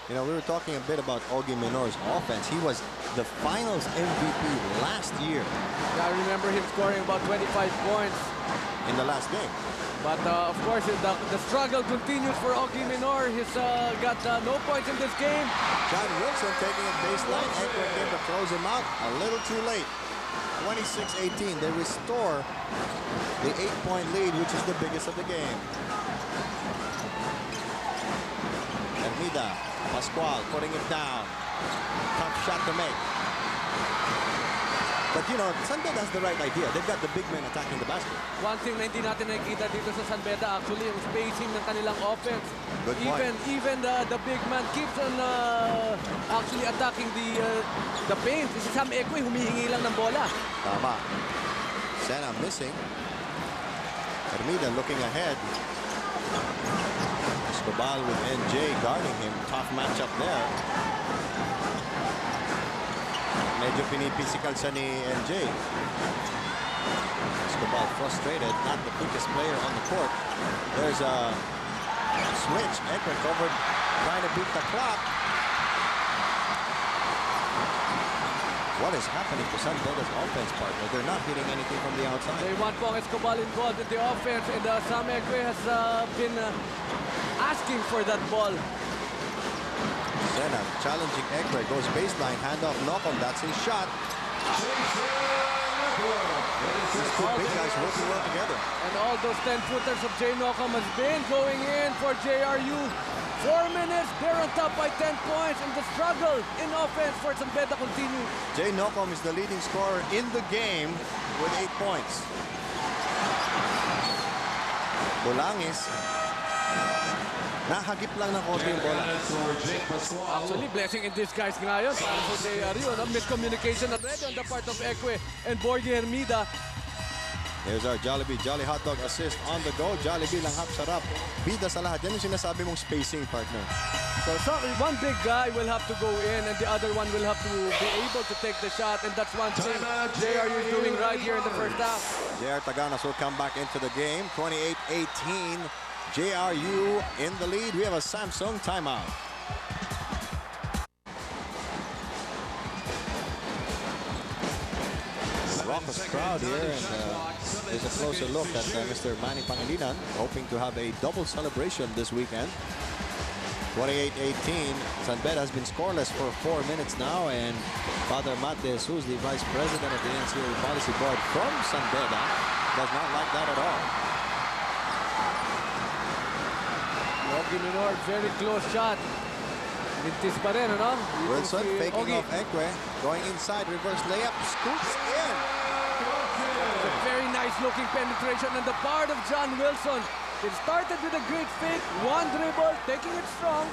You know, we were talking a bit about Ogie Menor's offense. He was the finals MVP last year. Yeah, I remember him scoring about 25 points in the last game. But of course, the struggle continues for Ogie Menor. He's got no points in this game. John Wilson taking it baseline. Ekwe came to close him out a little too late. 26-18. They restore the 8-point lead, which is the biggest of the game. Ermida, Pascual putting it down. Tough shot to make. But you know, San Beda has the right idea. They've got the big men attacking the basket. One thing na hindi natin nakikita dito sa San Beda, actually, yung spacing ng kanilang offense. Good point. Even the big man keeps on actually attacking the paint. Si Sam Ekwe, humihingi lang ng bola. Tama. Sena missing. Ermida looking ahead. Escobar with NJ guarding him. Tough matchup there. Medyo pinipisikal siya ni NJ. Escobar frustrated, not the quickest player on the court. There's a switch. Ekwe covered, trying to beat the clock. What is happening to San Beda's offense, partner? They're not hitting anything from the outside. They want Pong Escobar involved in the offense, and Sam Ekwe has been asking for that ball. Sena challenging Ekwe, goes baseline, handoff, Nocom, that's his shot. These two big guys working well together. And all those 10-footers of Jay Nocom has been going in for JRU. 4 minutes, they're on top by 10 points, and the struggle in offense for San Beda continues. Jay Nocom is the leading scorer in the game with 8 points. Bolangis, nahagip lang ng konti yung bola. Actually, blessing in disguise ngayon para sa JRU. Miscommunication already on the part of Ekwe and Borgie Hermida. Here's our Jollibee Jolly Hot Dog assist on the go. Jollibee lang hap sarap. Bida sa lahat. Yan yung sinasabi mong spacing, partner. So one big guy will have to go in and the other one will have to be able to take the shot, and that's one thing JRU is doing right here in the first half. JR Taganas will come back into the game. 28-18. JRU in the lead. We have a Samsung timeout. Raucous crowd here, and there's a closer look at Mr. Manny Pangilinan, hoping to have a double celebration this weekend. 28-18. San Beda has been scoreless for 4 minutes now, and Father Mates, who's the Vice President of the NCAA Policy Board from San Beda, does not like that at all. Ogie Menor, very close shot. Mintis pa rin, ano? Wilson faking off Ekwe, going inside, reverse layup, scoops in. A very nice looking penetration on the part of John Wilson. It started with a great fake, one dribble, taking it strong.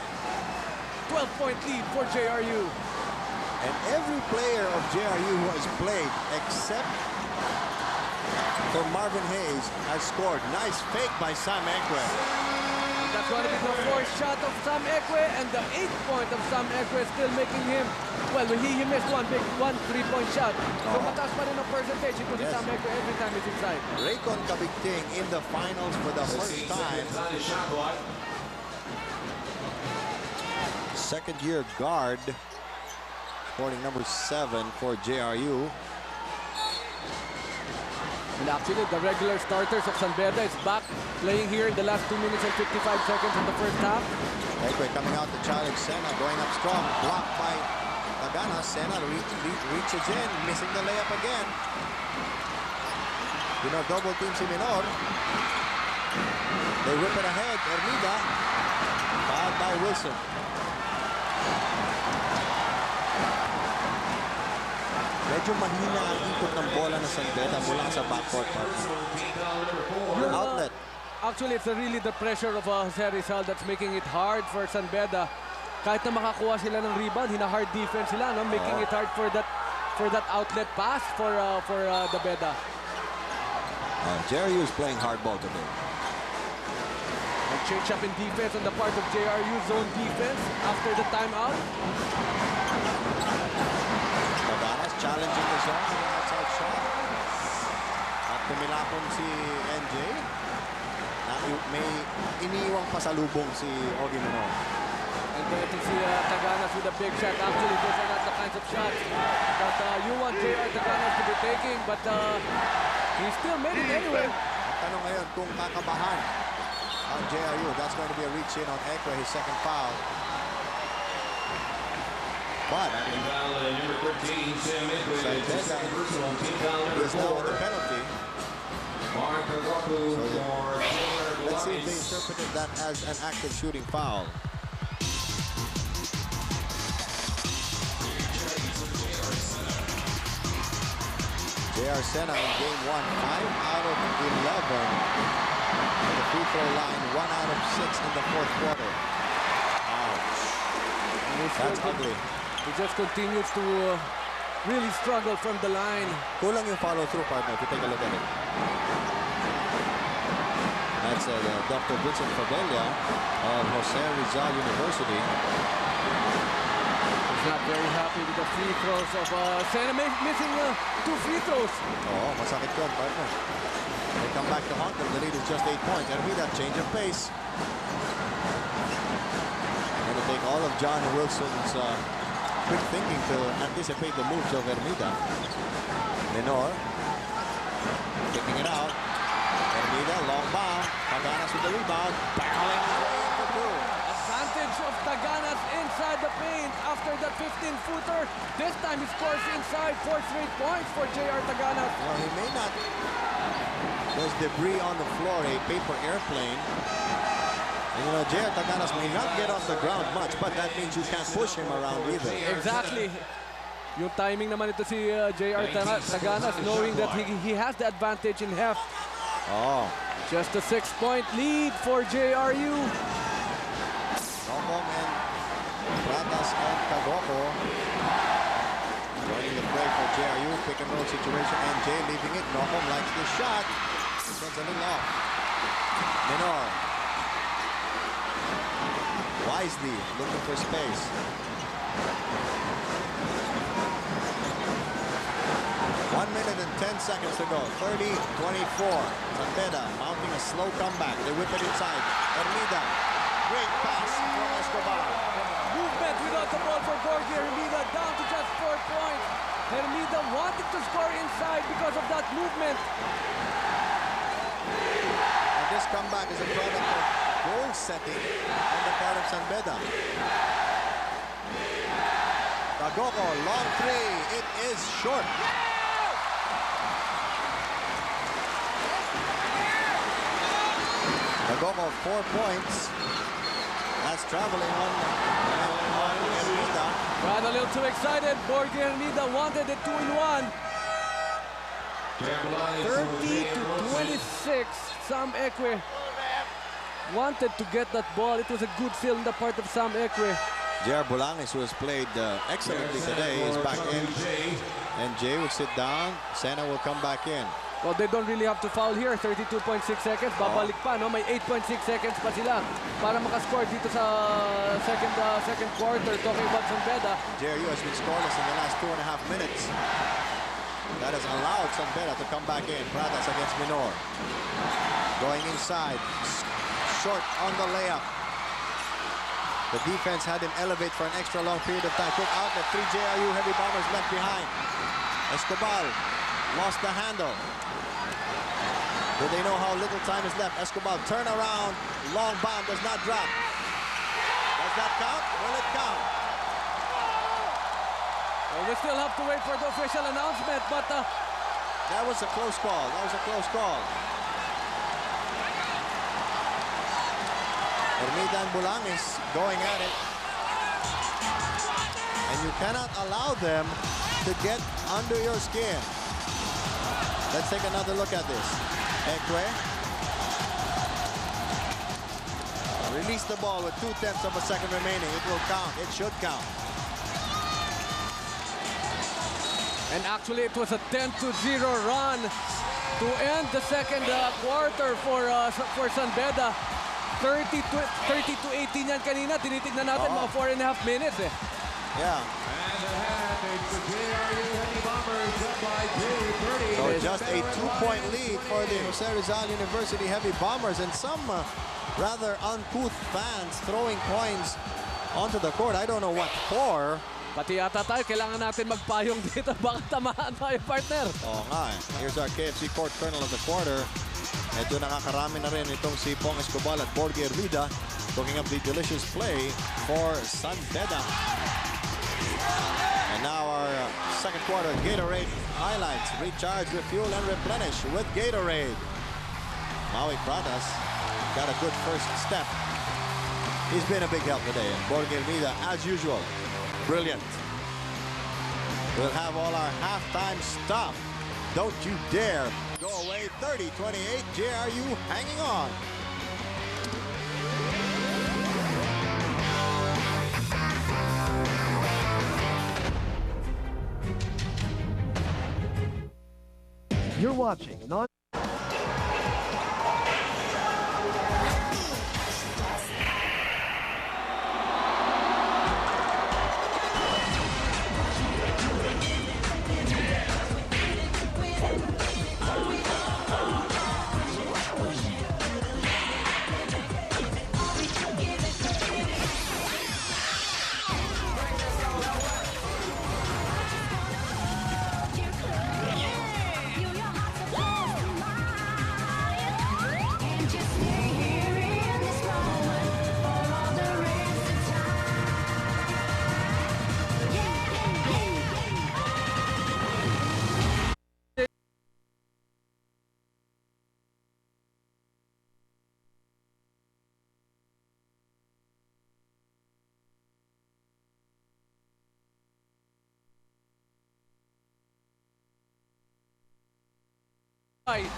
12-point lead for JRU. And every player of JRU who has played, except for Marvin Hayes, has scored. Nice fake by Sam Ekwe. That's going to be the fourth shot of Sam Ekwe, and the 8th point of Sam Ekwe still making him, well, he missed one 3-point shot. So mataas pa rin ang percentage ito si Sam Ekwe every time he's inside. Raycon Kabigting in the finals for the first time. Second-year guard, sporting number 7 for JRU. And actually, the regular starters of San Beda is back playing here in the last 2 minutes and 55 seconds of the first half. Ekwe coming out to challenge Sena, going up strong, blocked by Tagana. Sena reaches in, missing the layup again. You know, double team si Menor. They whip it ahead. Ermida, fouled by Wilson. Medyo mahina ang ikot ng bola ng San Beda mula sa backcourt partner. Outlet. Actually, it's really the pressure of Jose Rizal that's making it hard for San Beda. Kahit na makakuha sila ng rebound, hina-hard defense sila, no? Making it hard for that outlet pass for the Beda. JRU is playing hardball today. A change up in defense on the part of JRU zone defense after the timeout. Taganas challenging the zone with an outside shot. At tumilapon si NJ. May iniiwang pasalubong si Ogie Minor. And then to see Taganas with a big shot. Actually, those are not the kinds of shots that you want JR Taganas to be taking, but he still made it anyway. Ang tanong ngayon kung kakabahan ang JRU. That's going to be a reach in on Ekwe, his second foul. But Number 13, Sam Ekwe, is now on the penalty. Let's see if they interpreted that as an active shooting foul. JR Sena in game 1, 5 out of 11 at the free throw line, 1 out of 6 in the fourth quarter. Ouch. That's ugly. He just continues to really struggle from the line. Kulang yung follow through, partner, if you take a look at it. That's Dr. Vincent Fabella of Jose Rizal University. He's not very happy with the free throws of Sena missing 2 free throws. Oh, masakit yun, partner. They come back to haunt them. The lead is just 8 points. And with that change of pace. Going to take all of John Wilson's quick thinking to anticipate the moves of Ermida. Minor kicking it out. Ermida, long bomb. Taganas with the rebound. Barreling his way in for 2. Advantage of Taganas inside the paint after that 15-footer. This time he scores inside 4 straight points for JR Taganas. Well, he may not. There's debris on the floor, a paper airplane. And, you know, JR Taganas may not get off the ground much, but that means you can't push him around either. Exactly. Yung timing naman ito si JR Taganas, knowing that he has the advantage in half. Oh. Just a 6-point lead for JRU. Nokom and Pratas and Kagoko joining the play for JRU. Pick and roll situation. NJ leaving it. Nokom likes this shot. He sends a little off. Minor. Wisely looking for space. 1 minute and 10 seconds to go. 30-24. San Beda mounting a slow comeback. They whip it inside. Ermida. Great pass from Escobar. Movement without the ball for Borgia. Hermida down to just 4 points. Hermida wanted to score inside because of that movement. And this comeback is a product of goal setting on the part of San Beda. Kagoko, long three. It is short. Kagoko, 4 points. That's traveling on Hermida. Got a little too excited. Borgia Hermida wanted it 2-in-1. 30-26. Sam Ekwe wanted to get that ball. It was a good steal on the part of Sam Ekwe. JR Bolanes, who has played excellently today, is back in. And Jay will sit down. Sena will come back in. Well, they don't really have to foul here. 32.6 seconds. Babalik pa, no? May 8.6 seconds pa sila para makascore dito sa second quarter. Talking about San Beda. JRU has been scoreless in the last 2.5 minutes. That has allowed San Beda to come back in. Pratas against Minor. Going inside. Short on the layup. The defense had him elevate for an extra long period of time. Quick outlet. 3 JRU heavy bombers left behind. Escobar lost the handle. Do they know how little time is left? Escobar turn around. Long bomb does not drop. Does that count? Will it count? Well, we still have to wait for the official announcement, but that was a close call. That was a close call. Ermida and Bolanes going at it. And you cannot allow them to get under your skin. Let's take another look at this. Ekwe. Release the ball with 2/10 of a second remaining. It will count. It should count. And actually, it was a 10-0 run to end the second quarter for San Beda. 30-18 yan kanina. Tinitignan natin mga 4.5 minutes eh. Yeah. And ahead, it's the JRU Heavy Bombers up by 2, 30. So just a 2-point lead for the Jose Rizal University Heavy Bombers, and some rather uncouth fans throwing coins onto the court. I don't know what for. Pati yata tayo, kailangan natin magpayong dito. Baka tamaan tayo, partner. Oo nga eh. Here's our KFC court colonel of the quarter. Medyo nakakarami na rin itong si Pong Escobar at Borge Hermida, cooking up the delicious play for San Beda. And now our second quarter Gatorade highlights. Recharge, refuel, and replenish with Gatorade. Maui Pradas got a good first step. He's been a big help today. And Borge Hermida, as usual, brilliant. We'll have all our halftime stuff. Don't you dare go away. 30-28, JRU hanging on. You're watching an on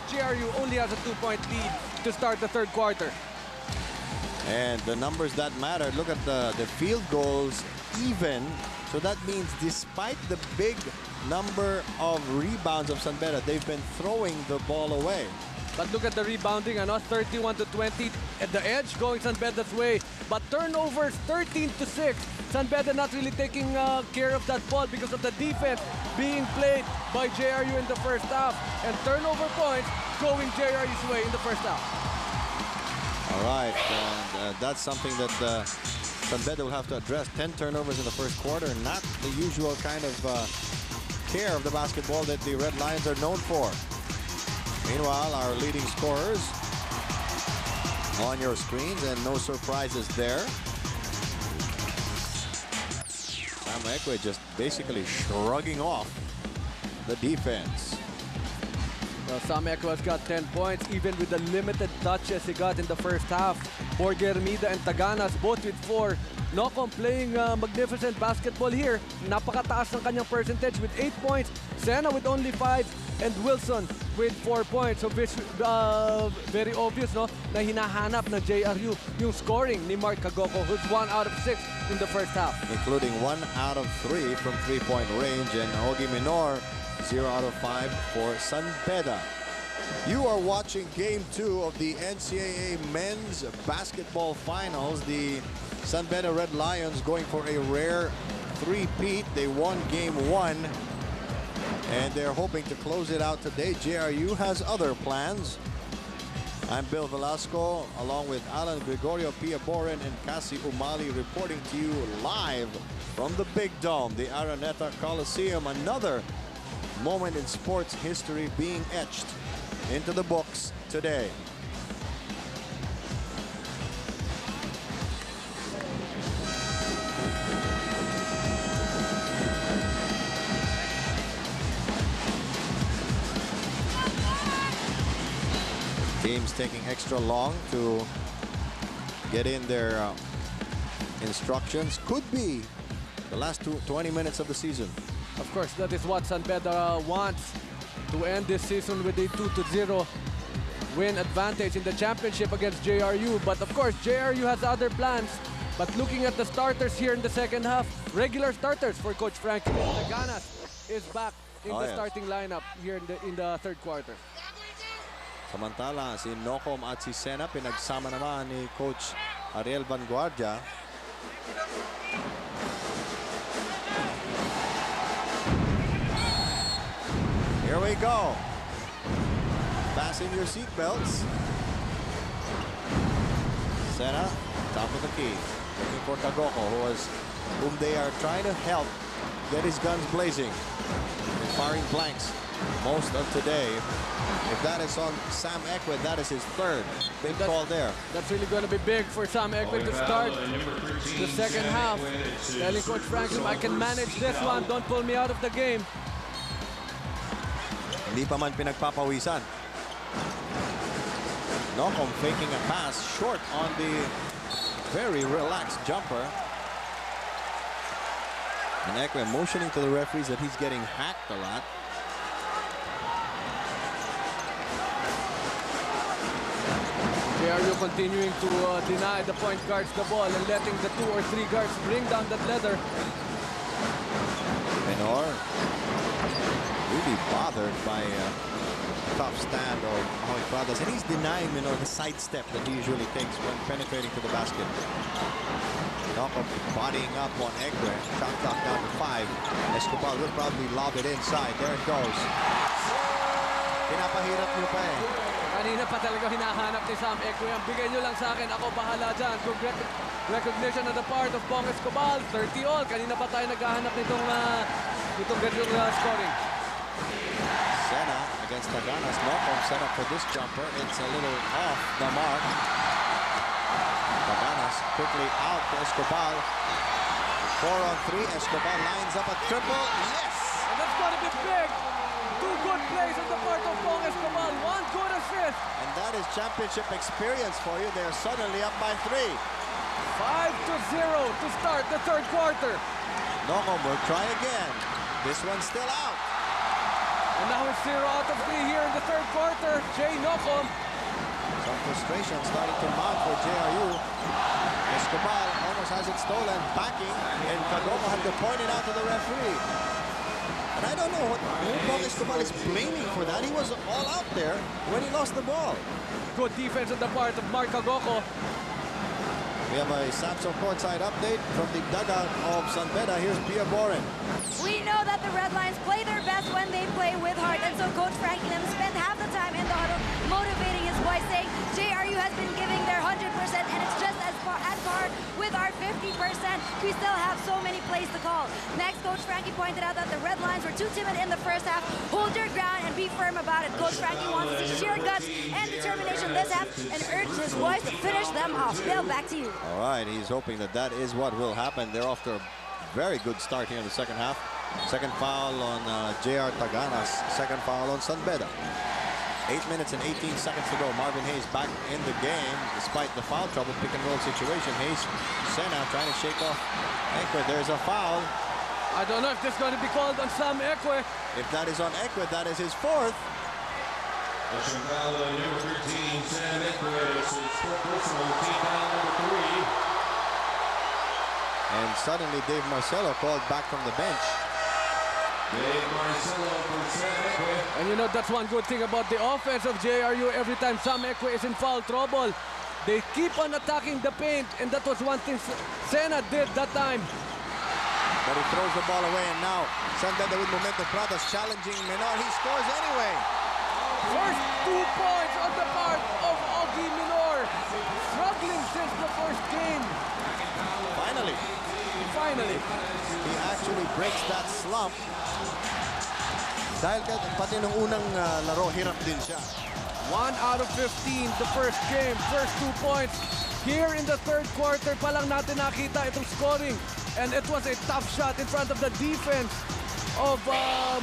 JRU only has a 2-point lead to start the third quarter. And the numbers that matter, look at the field goals even. So that means despite the big number of rebounds of San Beda, they've been throwing the ball away. But look at the rebounding, 31-20 at the edge going San Beda's way. But turnovers 13-6. San Beda not really taking care of that ball because of the defense being played by JRU in the first half. And turnover points going JRU's way in the first half. All right, and that's something that San Beda will have to address. 10 turnovers in the first quarter, not the usual kind of care of the basketball that the Red Lions are known for. Meanwhile, our leading scorers on your screens, and no surprises there. Sam Ekwe just basically shrugging off the defense. Well, Sam Ekwe's got 10 points, even with the limited touches he got in the first half. Borge Hermida and Taganas both with 4. Nocom playing magnificent basketball here. Napakataas ng kanyang percentage with 8 points. Sena with only 5. And Wilson with 4 points. So very obvious, no, na hinahanap ng JRU yung scoring ni Mark Kagoko, who's 1 out of 6 in the first half. Including 1 out of 3 from 3-point range, and Ogie Minor 0 out of 5 for San Beda. You are watching Game 2 of the NCAA Men's Basketball Finals. The San Beda Red Lions going for a rare three-peat. They won Game 1. And they're hoping to close it out today. JRU has other plans. I'm Bill Velasco, along with Alan Gregorio Piaboren and Cassie Umali, reporting to you live from the Big Dome, the Araneta Coliseum. Another moment in sports history being etched into the books today. Teams taking extra long to get in their instructions. Could be the last 20 minutes of the season. Of course, that is what San Pedro wants, to end this season with a 2-0 win advantage in the championship against JRU. But of course, JRU has other plans. But looking at the starters here in the second half, regular starters for Coach Frankie. Taganas is back in the starting lineup here in the third quarter. Samantala, si Nocom at si Sena, pinagsama naman ni Coach Ariel Vanguardia. Here we go. Fasten your seatbelts. Sena, top of the key. Looking for Tagoko, whom they are trying to help get his guns blazing. And firing blanks most of today. If that is on Sam Ekwe, that is his third. Big call there. That's really going to be big for Sam Ekwe to start the second half. Telling Coach Franklin, I can manage this one. Don't pull me out of the game. Hindi pa man pinagpapawisan. Nocom faking a pass short on the very relaxed jumper. And Ekwe motioning to the referees that he's getting hacked a lot. JRU continuing to deny the point guards the ball and letting the 2 or 3 guards bring down that leather. Menor really bothered by tough stand of Maui Pradas, and he's denying Menor the sidestep that he usually takes when penetrating to the basket. Nocom bodying up on Ekwe. Shot clock down to 5. Escobar will probably lob it inside. There it goes. Pinapahirap nyo pa eh. Kanina pa talaga hinahanap ni Sam Ekwe. Ang bigay nyo lang sa akin, ako bahala dyan. Good recognition on the part of Bong Escobar. 30-all. Kanina pa tayo naghahanap nitong ganitong scoring. Sena against Taganas. Nocom set up for this jumper. It's a little off the mark. Taganas quickly out to Escobar. 4 on 3. Escobar lines up a triple. Yes! And that's going to be big. 2 good plays on the part of Bong Escobar. 1 good assist. And that is championship experience for you. They're suddenly up by 3. 5-0 to start the third quarter. Nocom will try again. This one's still out. And now it's 0 out of 3 here in the third quarter. Jay Nocom. Some frustration starting to mount for JRU. Escobar almost has it stolen. Backing. And Kagoma had to point it out to the referee. And I don't know what Bong Escobar is blaming for that. He was all out there when he lost the ball. Good defense on the part of Mark Kagoko. We have a Samsung courtside update from the dugout of San Beda. Here's Pia Boren. We know that the Red Lions play their best when they play with heart, and so Coach Franklin spent half the time in the huddle motivating his boys, saying JRU has been giving their 100%, and it's just as par with our 50%. We still have so many plays to call. Next, Coach Frankie pointed out that the Red Lions were too timid in the first half. Hold your ground and be firm about it. Coach Frankie wants to see sheer guts and determination this half, and urged his boys to finish them off. Bill, back to you. All right, he's hoping that that is what will happen. They're off to a very good start here in the second half. Second foul on JR Taganas. Second foul on San Beda. 8 minutes and 18 seconds to go. Marvin Hayes back in the game despite the foul trouble pick and roll situation. Hayes, Sena trying to shake off Ekwe. There's a foul. I don't know if this is going to be called on Sam Ekwe. If that is on Ekwe, that is his 4th. Personal foul on number 13, Sam Ekwe. It's his personal team foul number 3. And suddenly Dave Marcelo called back from the bench. Dave Marcelo for Sam Ekwe. And you know, that's one good thing about the offense of JRU. Every time Sam Ekwe is in foul trouble, they keep on attacking the paint. And that was one thing Sena did that time. But he throws the ball away, and now San Beda with momentum. Pradas challenging Menor. He scores anyway. First 2 points on the part of Augie Menor. Struggling since the first game. Finally. He actually breaks that slump. Dahil pati nung unang laro, hirap din siya. 1 out of 15 the first game. First 2 points. Here in the third quarter pa lang natin nakita itong scoring. And it was a tough shot in front of the defense of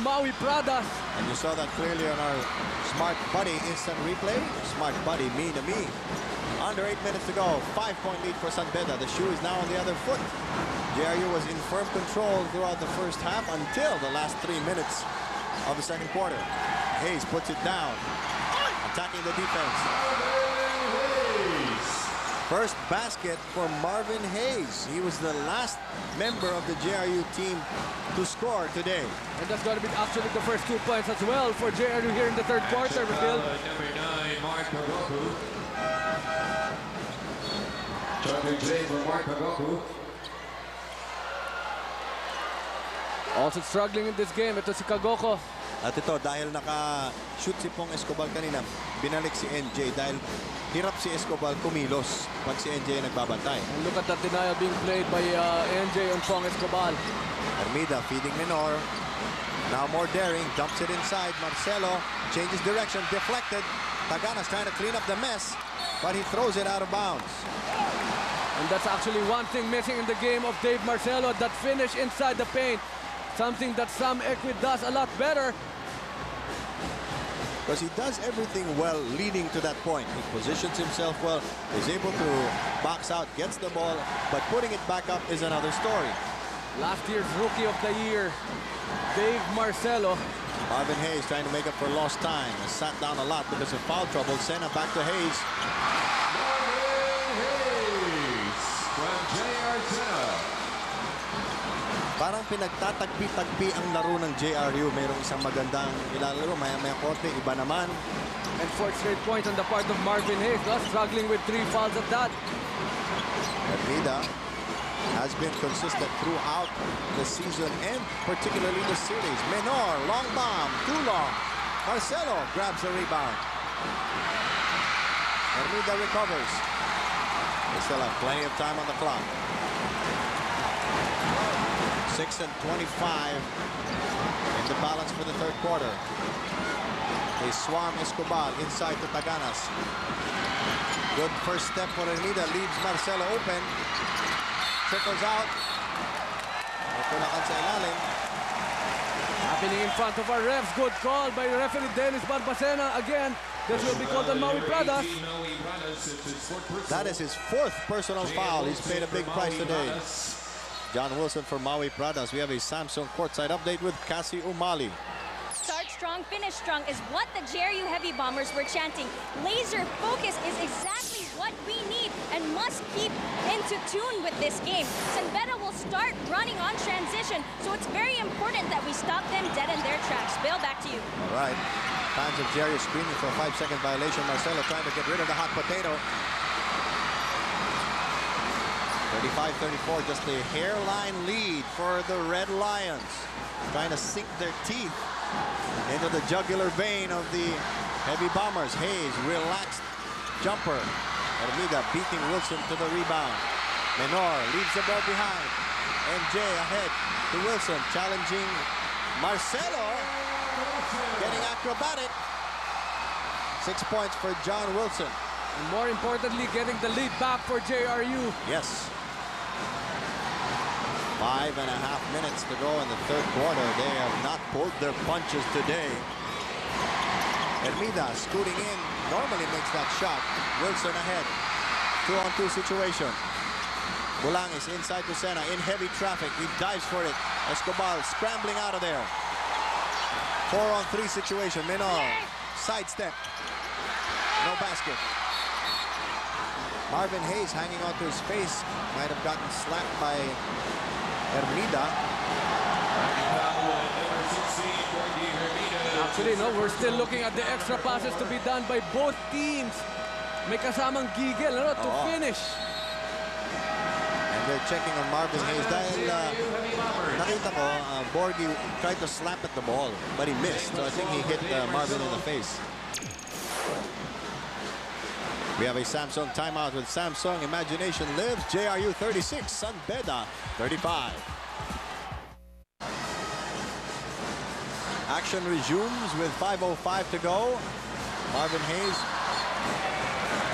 Maui Pradas. And you saw that clearly on our Smart Buddy instant replay. Smart Buddy, me to me. Under 8 minutes to go. 5-point lead for San Beda. The shoe is now on the other foot. JRU was in firm control throughout the first half until the last 3 minutes of the second quarter. Hayes puts it down, attacking the defense. First basket for Marvin Hayes. He was the last member of the JRU team to score today. And that's going to be actually the first 2 points as well for JRU here in the third quarter, Bill. Number 9, Mark Pagoku. Chopping play for Mark Pagoku. Also struggling in this game, ito si Kagoko. At ito, dahil naka-shoot si Pong Escobar kanina, binalik si NJ dahil hirap si Escobar kumilos pag si NJ nagbabantay. And look at that denial being played by NJ on Pong Escobar. Armida feeding Menor. Now more daring, dumps it inside. Marcelo changes direction, deflected. Tagana's trying to clean up the mess, but he throws it out of bounds. And that's actually one thing missing in the game of Dave Marcelo, that finish inside the paint. Something that Sam Equid does a lot better. Because he does everything well leading to that point. He positions himself well, is able to box out, gets the ball, but putting it back up is another story. Last year's Rookie of the Year, Dave Marcelo. Marvin Hayes trying to make up for lost time. Has sat down a lot because of foul trouble. Sena back to Hayes. Marvin Hayes from JR Sena. Parang pinagtatagpi-tagpi ang laro ng JRU. Mayroong isang magandang ilalaro, maya-maya konti, iba naman. And fourth straight point on the part of Marvin Hayes, struggling with 3 fouls at that. Armida has been consistent throughout the season and particularly the series. Menor, long bomb, too long. Marcelo grabs the rebound. Armida recovers. They still have plenty of time on the clock. 6:25 in the balance for the third quarter. They swarm Escobar inside to Taganas. Good first step for Armida, leaves Marcelo open. Trickles out. Tulakan sa ilalim. Happening in front of our refs. Good call by referee Dennis Barbacena. Again, this will be called on Maui Pradas. That is his 4th personal foul. He's paid a big price today. John Wilson for Maui Pradas. We have a Samsung courtside update with Cassie Umali. Start strong, finish strong is what the JRU Heavy Bombers were chanting. Laser focus is exactly what we need and must keep into tune with this game. Sanbeta will start running on transition, so it's very important that we stop them dead in their tracks. Bill, back to you. All right. Fans of JRU screaming for a 5-second violation. Marcelo trying to get rid of the hot potato. 35-34, just a hairline lead for the Red Lions. Trying to sink their teeth into the jugular vein of the Heavy Bombers. Hayes, relaxed jumper. Armida beating Wilson to the rebound. Menor leaves the ball behind. NJ ahead to Wilson, challenging Marcelo. Getting acrobatic. 6 points for John Wilson. And more importantly, getting the lead back for JRU. Yes. 5.5 minutes to go in the third quarter. They have not pulled their punches today. Armida scooting in, normally makes that shot. Wilson ahead. 2-on-2 situation. Bulang is inside to Sena in heavy traffic. He dives for it. Escobar scrambling out of there. 4-on-3 situation. Menor sidestep. No basket. Marvin Hayes hanging onto his face. Might have gotten slapped by Armida. Actually, no, we're still looking at the extra passes to be done by both teams. May kasamang gigil, ano, to finish. And they're checking on Marvin Hayes. Dahil nakita ko, Borgie tried to slap at the ball, but he missed. So I think he hit Marvin in the face. We have a Samsung timeout with Samsung. Imagination lives. JRU 36, Sanbeta 35. Action resumes with 5:05 to go. Marvin Hayes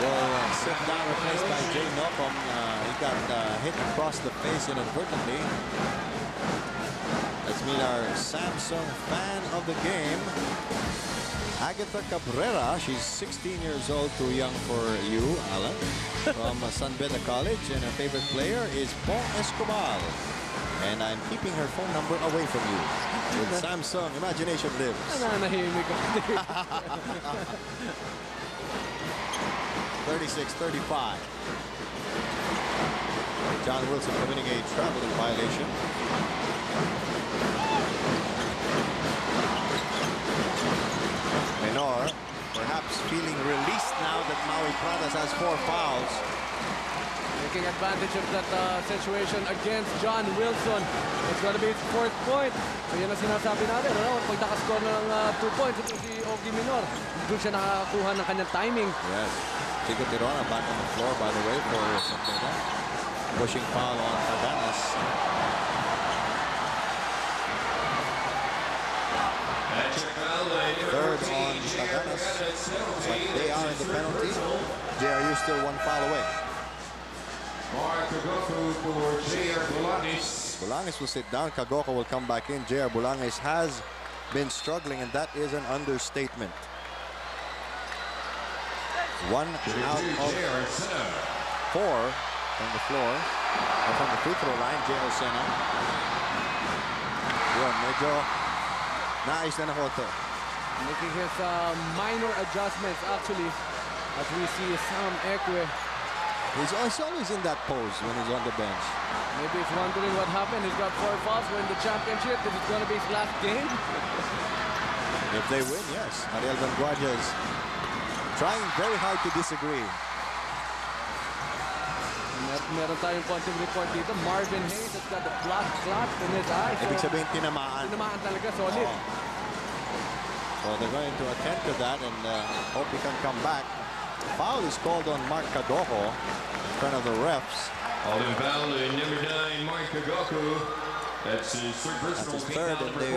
will sit down, replaced by Jay Nopom. He got hit across the face inadvertently. Let's meet our Samsung fan of the game. Agatha Cabrera, she's 16 years old, too young for you, Alan, from San Beda College, and her favorite player is Paul Escobar. And I'm keeping her phone number away from you. With Samsung, imagination lives. Nananahimik ako. 36-35. John Wilson committing a traveling violation. Menor perhaps feeling released now that Maui Pradas has 4 fouls. Taking advantage of that situation against John Wilson. It's gonna be his 4th point. So yan ang sinasabi natin. Pag nakascore na ng 2 points, ito si Ogie Menor. Doon siya nakakuha ng kanyang timing. Yes. Chico Tirona back on the floor, by the way, for Santiago. Pushing foul on Taganas. Third on Taganas. But they are in the penalty. JRU still 1 foul away. Bulangis will sit down. Kagoko will come back in. JR Bulangis has been struggling, and that is an understatement. 1 out of 4 from the floor. Or from the free throw line, JR Sena. Yun, medyo nice na nakoto. Making his minor adjustments, actually, as we see Sam Ekwe. He's always in that pose when he's on the bench. Maybe he's wondering what happened. He's got 4 fouls. We're in the championship. This is going to be his last game. If they win, yes. Ariel Vanguardia is trying very hard to disagree. Meron tayong konting report dito. Marvin Hayes has got the blood clot in his eye. Ibig sabihin, tinamaan. Tinamaan talaga, solid. So they're going to attend to that and hope he can come back. Foul is called on Mark Kagoko in front of the refs. All in foul, number 9, Mark Kagoko. That's his third personal team.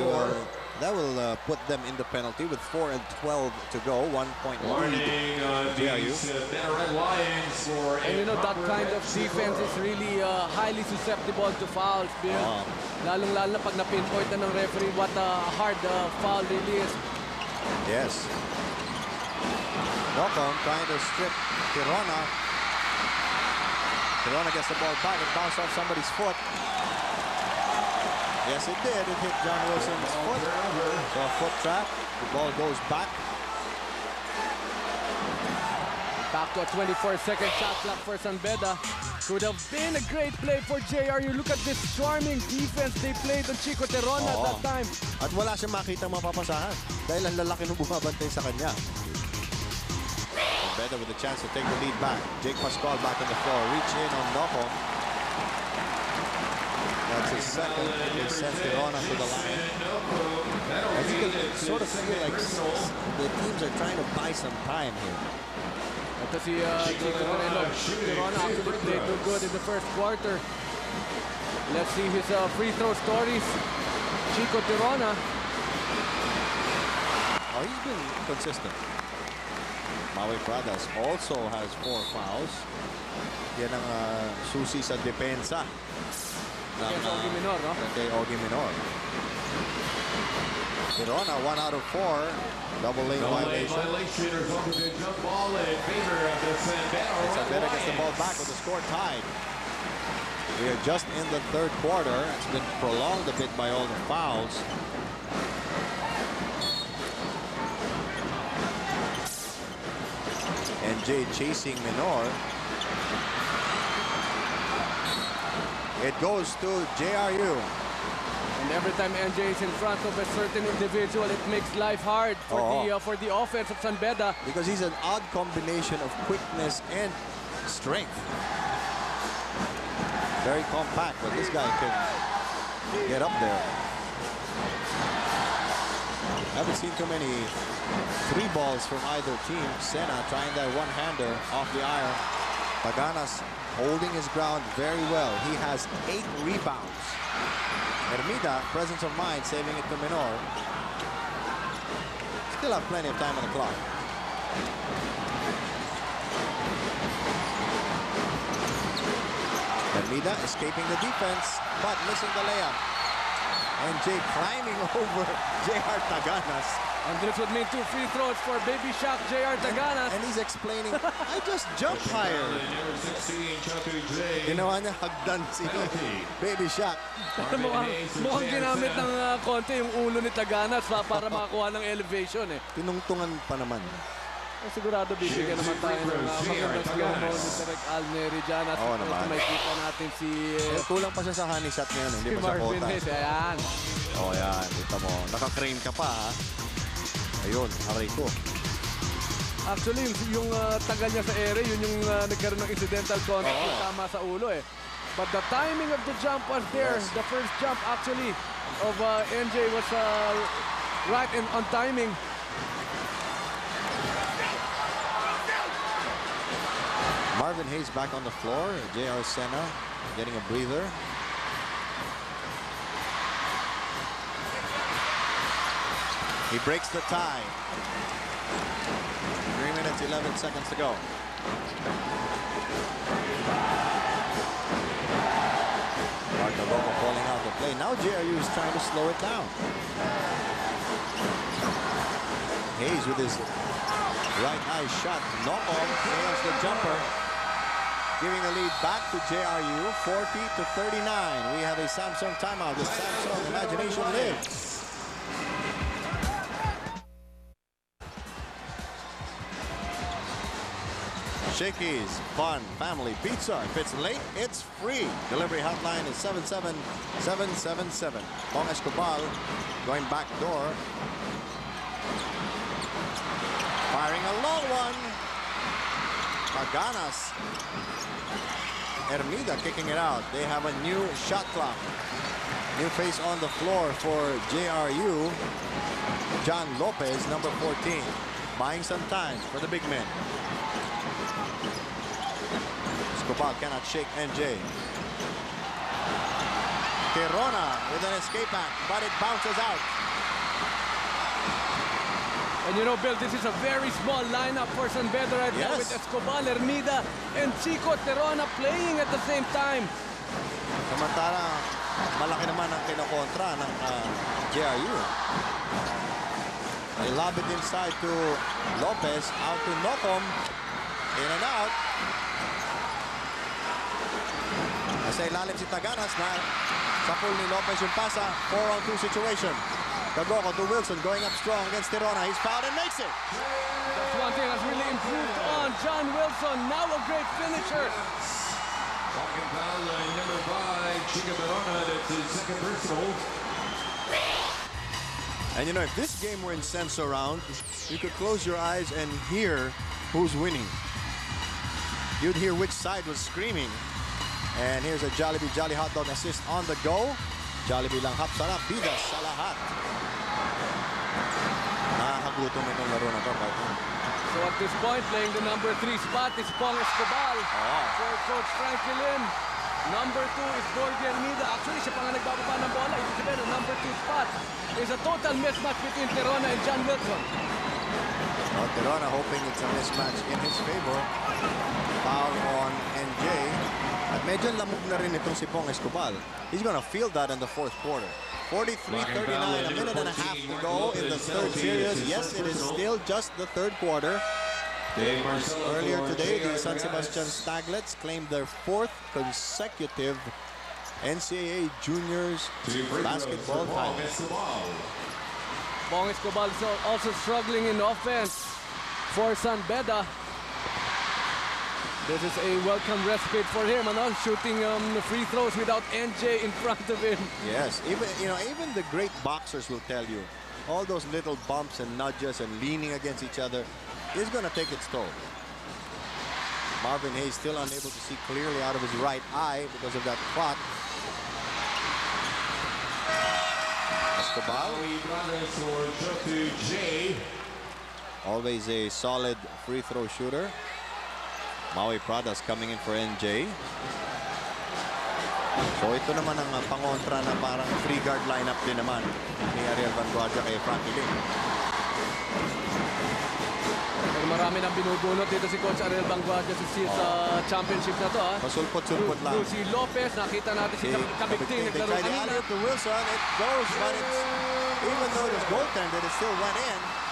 That will put them in the penalty with 4 and 12 to go. 1 point Warning lead. these Red Lions for And you know, that kind of defense is really highly susceptible to fouls, Bill. Lalong-lalo na pag na-pinpoint na ng referee what a hard foul really is. Yes. Nocom trying to strip Tirona. Tirona gets the ball back. It bounced off somebody's foot. Yes, it did. It hit John Wilson's foot. So a foot trap. The ball goes back. Back to a 24-second shot clock for San Beda. Could have been a great play for JRU. Look at this charming defense they played on Chico Tirona at that time. At wala siyang makitang mapapasahan dahil ang lalaki nung bumabantay sa kanya. San Beda with a chance to take the lead back. Jake Pascual back on the floor. Reach in on Nocom. That's his second. They sent Tirona to the line. I think it sort of feel like the teams are trying to buy some time here. Ito si Chico Tirona actually played too good in the first quarter. Let's see his free throw stories. Chico Tirona. Oh, he's been consistent. Maui Pradas also has 4 fouls. Yan ang susi sa depensa. Against Ogie Menor, no? Kay Ogie Menor. Tirona, 1 out of 4. Double lane violation. Jump ball in favor of the San Beda gets the ball back with the score tied. We are just in the 3rd quarter. It's been prolonged a bit by all the fouls. NJ chasing Menor. It goes to JRU. And every time NJ is in front of a certain individual, it makes life hard for the offense of San Beda. Because he's an odd combination of quickness and strength. Very compact, but this guy can get up there. Haven't seen too many 3 balls from either team. Sena trying that one-hander off the iron. Paganas holding his ground very well. He has 8 rebounds. Hermida, presence of mind, saving it to Menor. Still have plenty of time on the clock. Hermida escaping the defense, but missing the layup. And Jay climbing over J.R. Taganas. And this would mean 2 free throws for Baby Shaq, JR Taganas. And he's explaining, I just jumped higher. Ginawa niya hagdan si Baby Shaq. Mukhang ginamit ng konti yung ulo ni Taganas para makakuha ng elevation eh. Pinungtungan pa naman. Sigurado bibigyan naman tayo ng magandang slow-mo ni Derek Alneri dyan. At makikita natin si... kulang pa siya sa honey shot ngayon. Hindi pa siya Marvin kota. Hayes. Ayan. Oh, yan. Ito mo. Naka-crane ka pa, ha? Ayun, aray ko. Actually, yung tagal niya sa ere, yun yung nagkaroon ng incidental contact tama sa ulo eh. But the timing of the jump was there. Yes. The first jump actually of NJ was right and on timing. Marvin Hayes back on the floor. JR Senna getting a breather. He breaks the tie. 3 minutes, 11 seconds to go. Marco Boca falling out the play. Now JRU is trying to slow it down. Hayes with his right eye shot. No off. Nails the jumper. Giving the lead back to JRU, 40-39. We have a Samsung timeout. The Samsung imagination lives. Shakey's Fun Family Pizza. If it's late, it's free. Delivery hotline is 77777. Bong Escobar going back door. Firing a long one. Taganas. Ermida kicking it out. They have a new shot clock. New face on the floor for JRU. John Lopez, number 14. Buying some time for the big men. Escobar cannot shake NJ. Tirona with an escape act, but it bounces out. And you know, Bill, this is a very small lineup for San Pedro right now with Escobar, Ermida, and Chico Tirona playing at the same time. Samantala, malaki naman ang kinokontra ng JRU. They lob it inside to Lopez, out to Nocom, in and out. Nasa ilalim si Taganas na sa pool ni Lopez yung pasa, 4-on-2 situation. Gagoco to Wilson going up strong against Tirona. He's fouled and makes it. That's one thing that's really improved on John Wilson. Now a great finisher. Walking foul line number 5, Chico Tirona. That's his second personal. And you know, if this game were in Senso round, you could close your eyes and hear who's winning. You'd hear which side was screaming. And here's a Jollibee Jolly Hot Dog assist on the go. Jollibee lang hap sarap, bidas sa lahat. Nakakagutom itong laro na to. So at this point, playing the number 3 spot is Pong Escobar for Coach Frankie Lim. Number 2 is Gorgie Ermida. Actually, siya pa nga nagbababa ng bola. Ibig sabihin, the number 2 spot is a total mismatch between Tirona and John Wilson. Well, Tirona hoping it's a mismatch in his favor. Foul on NJ. At medyo lamog na rin itong si Pong Escobar. He's gonna feel that in the fourth quarter. 43-39, a minute and a half to go in the third series. Yes, it is still just the third quarter. Earlier today, the San Sebastian Staglets claimed their 4th consecutive NCAA Juniors basketball title. Pong Escobar also struggling in offense for San Beda. This is a welcome respite for him, shooting free throws without NJ in front of him. Yes, even the great boxers will tell you, all those little bumps and nudges and leaning against each other is going to take its toll. Marvin Hayes still unable to see clearly out of his right eye because of that clot. Escobar. Always a solid free throw shooter. Maui Pradas coming in for NJ. So ito naman ang pangontra na parang free guard lineup din naman ni Ariel Van Guardia kay Frankie Lim. Pero marami nang binubunot dito si Coach Ariel Van Guardia sa championship na to. Pasulpot-sulpot lang. Si Lopez, nakita natin si Kabigting naglaro kanina. To Wilson, it goes, but it's, even though it was goaltended, it still went in.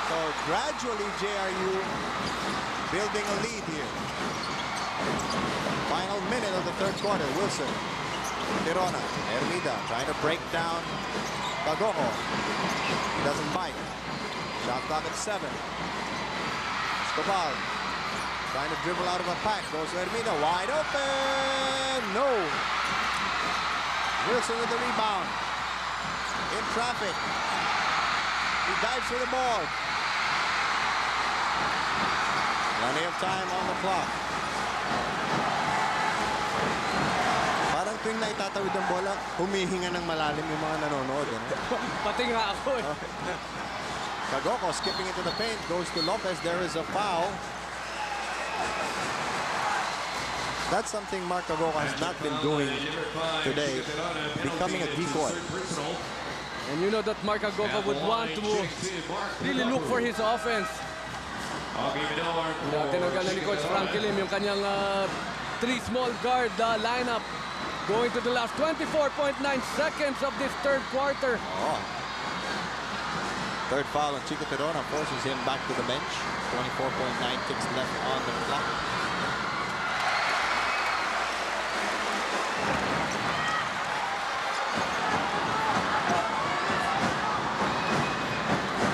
So gradually JRU building a lead here. Final minute of the third quarter. Wilson, Tirona, Hermida trying to break down Tagoco. He doesn't bite. Shot clock at 7. Escobar trying to dribble out of a pack. Goes to Hermida. Wide open. No. Wilson with the rebound. In traffic. He dives for the ball. Plenty of time on the clock. Parang tuwing naitatawid ng bola, humihinga ng malalim yung mga nanonood. Pati nga ako eh. Tagoco skipping into the paint, goes to Lopez. There is a foul. That's something Mark Tagoco has not been doing today, becoming a decoy. And you know that Mark Tagoco would want to really look for his offense. Tinanggal na ni Coach Frankie Lim yung kanyang 3 small guard lineup. Going to the last 24.9 seconds of this third quarter. Oh. Third foul on Chico Tirona forces him back to the bench. 24.9 ticks left on the clock.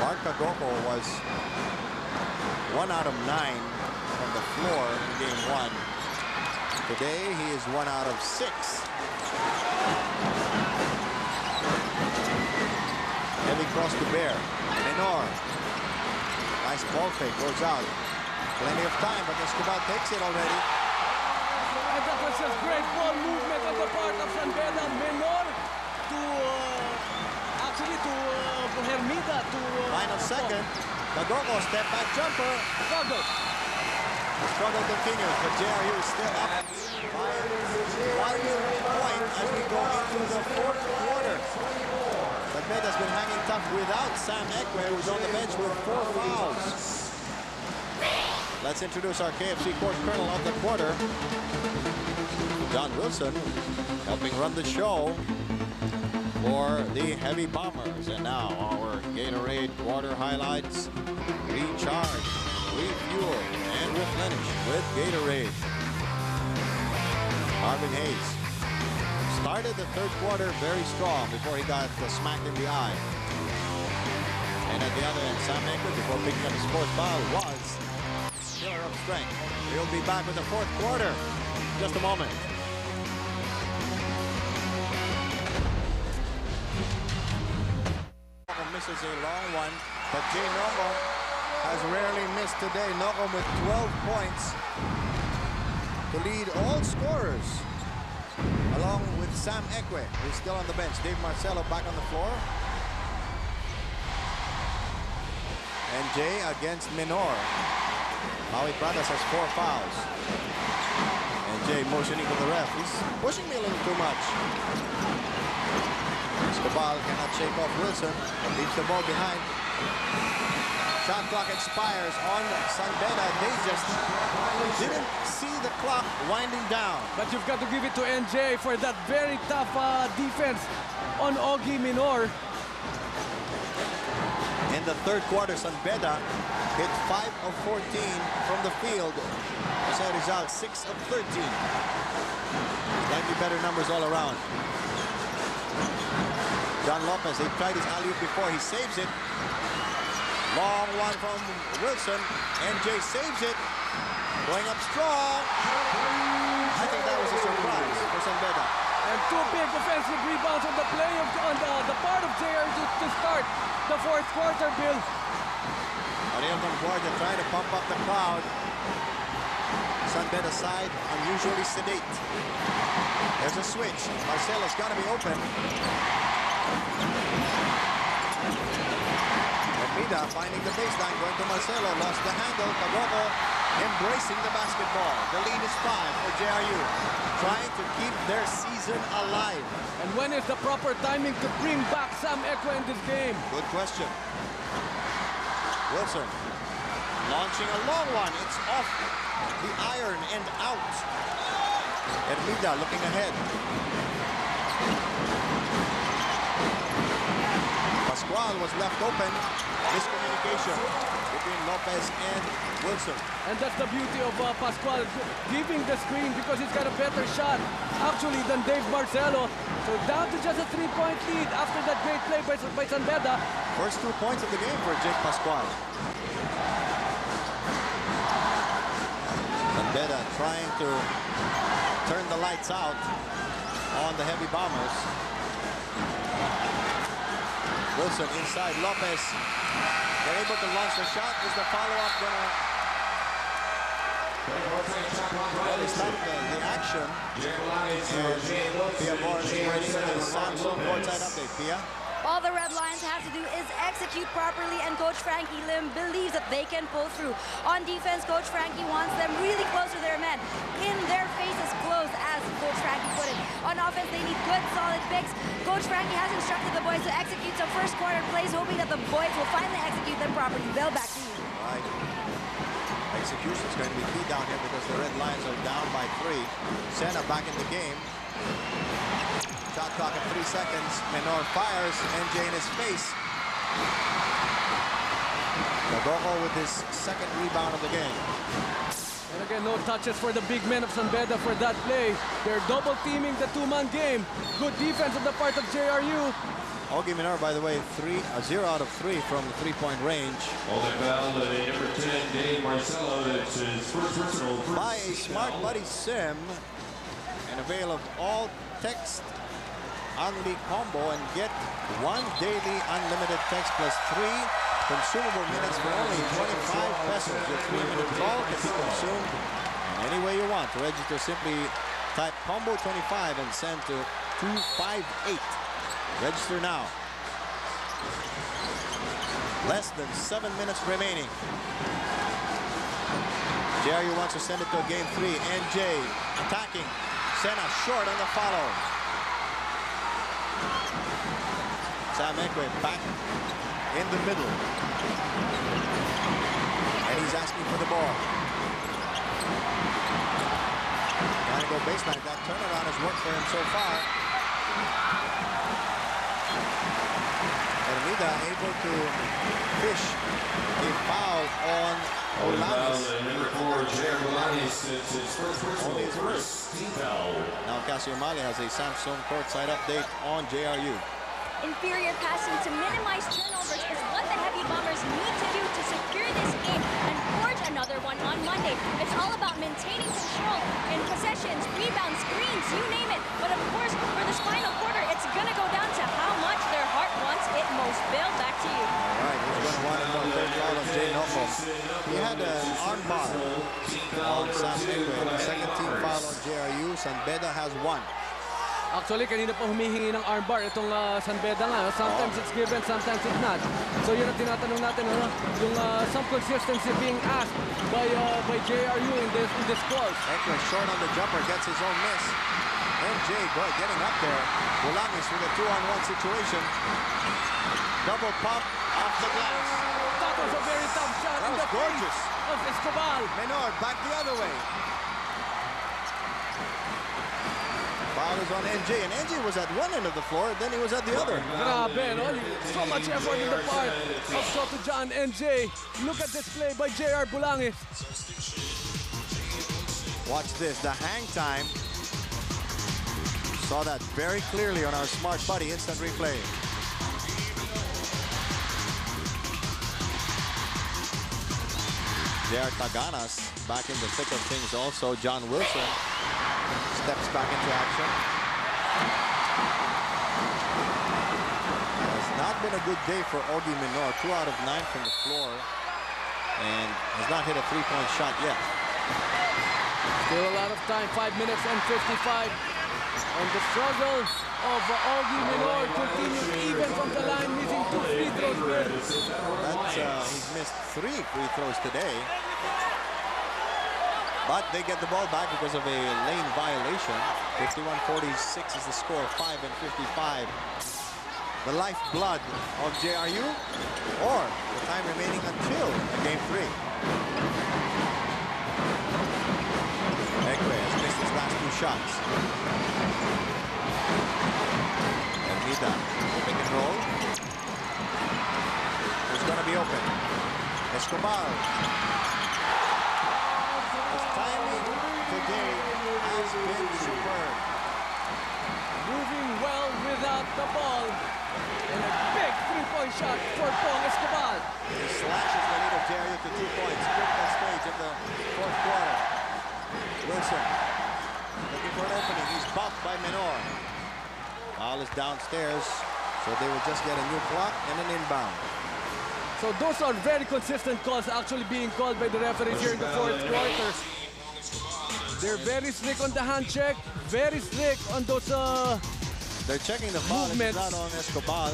Mark Tagoco was 1 out of 9 from the floor in game 1. Today he is 1 out of 6. Heavy cross to bear. Menor. Nice ball fake. Goes out. Plenty of time, but Escobar takes it already. And that was just great ball movement on the part of San Beda. Menor to actually to Hermida to Final second. Tagoco step back jumper. Struggle. The struggle continues, but JRU is still up by 1 point as we go into the fourth quarter. San Beda has been hanging tough without Sam Ekwe, who's on the bench with 4 fouls. Let's introduce our KFC court colonel of the quarter, John Wilson, helping run the show for the Heavy Bombers. And now our Gatorade quarter highlights. Recharge, refuel, and replenish with Gatorade. Marvin Hayes started the third quarter very strong before he got smacked in the eye. And at the other end, Sam Ekwe, before picking up his 4th foul, was pillar of strength. We'll be back with the fourth quarter in just a moment. Misses a long one, but Jay Nogo has rarely missed today. Nogo with 12 points to lead all scorers, along with Sam Ekwe, who's still on the bench. Dave Marcelo back on the floor. And Jay against Menor. Maui Pradas has 4 fouls. And Jay motioning to the ref. He's pushing me a little too much. Escobar cannot shake off Wilson. Leaves the ball behind. Shot clock expires on San Beda. They just didn't see the clock winding down. But you've got to give it to NJ for that very tough defense on Ogie Menor. In the third quarter, San Beda hit 5 of 14 from the field. Jose Rizal, 6 of 13. Slightly better numbers all around. John Lopez, he tried his alley-oop before. He saves it. Long one from Wilson. NJ saves it. Going up strong. I think that was a surprise for San Beda. And 2 big offensive rebounds on the play on the part of JRU to start the fourth quarter, Bill. Ariel Concordia trying to pump up the crowd. San Beda side unusually sedate. There's a switch. Marcelo's got to be open. Hermida finding the baseline, going to Marcelo, lost the handle. Tagoco embracing the basketball. The lead is 5 for JRU, trying to keep their season alive. And when is the proper timing to bring back Sam Ekwe in this game? Good question. Wilson launching a long one. It's off the iron and out. Hermida looking ahead. Pascual was left open. Miscommunication between Lopez and Wilson. And that's the beauty of Pascual, giving the screen because he's got a better shot, actually, than Dave Marcelo. So down to just a 3-point lead after that great play by San Beda. First 2 points of the game for Jake Pascual. San Beda trying to turn the lights out on the Heavy Bombers. Wilson inside Lopez. They're able to launch the shot. Is the follow-up gonna... Well, they stopped the action. And Pia Morris waiting for the Samsung courtside update. Pia? All the Red Lions have to do is execute properly, and Coach Frankie Lim believes that they can pull through. On defense, Coach Frankie wants them really close to their men, in their faces close, as Coach Frankie put it. On offense, they need good, solid picks. Coach Frankie has instructed the boys to execute some first quarter plays, hoping that the boys will finally execute them properly. Bill, back to you. Right. Execution is going to be key down here because the Red Lions are down by 3. Sena back in the game. Shot clock at 3 seconds. Menor fires. NJ in his face. Lagoco with his second rebound of the game. And again, no touches for the big men of San Beda for that play. They're double teaming the 2-man game. Good defense on the part of JRU. Ogie Menor, by the way, 0 out of 3 from the 3-point range. Holding foul, number 10, Dave Marcelo. That's his first personal. By a Smart Buddy Sim. And avail of all text only combo and get 1 daily unlimited text plus 3 consumable minutes for only 25 pesos. Your 3-minute call can be consumed any way you want. To register, simply type combo 25 and send to 258. Register now. Less than 7 minutes remaining. JRU wants to send it to a game 3. NJ attacking. Sena short on the follow. Sam Ekwe back in the middle. And he's asking for the ball. Gotta go baseline. That turnaround has worked for him so far. Ermida able to fish a foul on Olanis. Number 4, Jair Olanis. It's his first personal. Only his first. Team foul. Now Casio Mali has a Samsung courtside update on JRU. Inferior passing to minimize turnovers is what the Heavy Bombers need to do to secure this game and forge another one on Monday. It's all about maintaining control in possessions, rebounds, screens, you name it. But of course, for this final quarter, it's going to go down to how much their heart wants it most. Bill, back to you. All right, he's going to want a third foul of Jay Noko. He had an arm bar on Sam Ekwe. The second team foul on JRU. San Beda has 1. Actually, kanina pa humihingi ng armbar itong San Beda nga. Sometimes it's given, sometimes it's not. So yun ang tinatanong natin, yung some consistency being asked by JRU in this course. Ekwe short on the jumper, gets his own miss. MJ getting up there. Bolaños with a 2-on-1 situation. Double pop off the glass. That was a very tough shot. That was gorgeous. Of Escobar. Menor back the other way. Foul is on NJ, and NJ was at one end of the floor, then he was at the other. Grabe, no? So much effort in the part of Soto John NJ. Look at this play by JR Bolaños. Watch this, the hang time. Saw that very clearly on our Smart Buddy instant replay. JR Taganas back in the thick of things also. John Wilson steps back into action. Has not been a good day for Ogie Menor. 2 out of 9 from the floor. And has not hit a 3-point shot yet. Still a lot of time, 5 minutes and 55. And the struggle of Ogie Menor continues even from the line, missing 2 free throws. He's missed 3 free throws today. But they get the ball back because of a lane violation. 51-46 is the score, 5 and 55. The lifeblood of JRU, or the time remaining until game 3. Ekwe has missed his last 2 shots. Ermida, pick and roll. Escobar. His timing today has been superb. Moving well without the ball. And a big three-point shot for Pong Escobar. He slashes the lead of JRU to 2 points. Critical stage of the fourth quarter. Wilson looking for an opening. He's bumped by Menor. Foul is downstairs, so they will just get a new clock and an inbound. So those are very consistent calls actually being called by the referees here in the fourth quarter. They're very strict on the hand check, very strict on those They're checking the foul. movements. It's not on Escobar.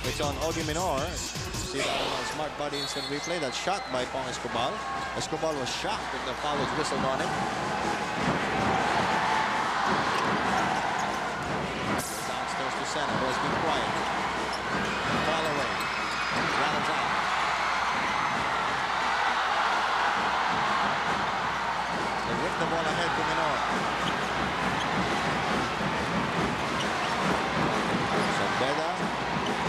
It's on Ogie Menor. See that on a smart body instant replay. That shot by Pong Escobar. Escobar was shocked that the foul was whistled on him. Downstairs to Senna, who has been quiet. Fall away. Rattles out. They whip the ball ahead to Menor. Beda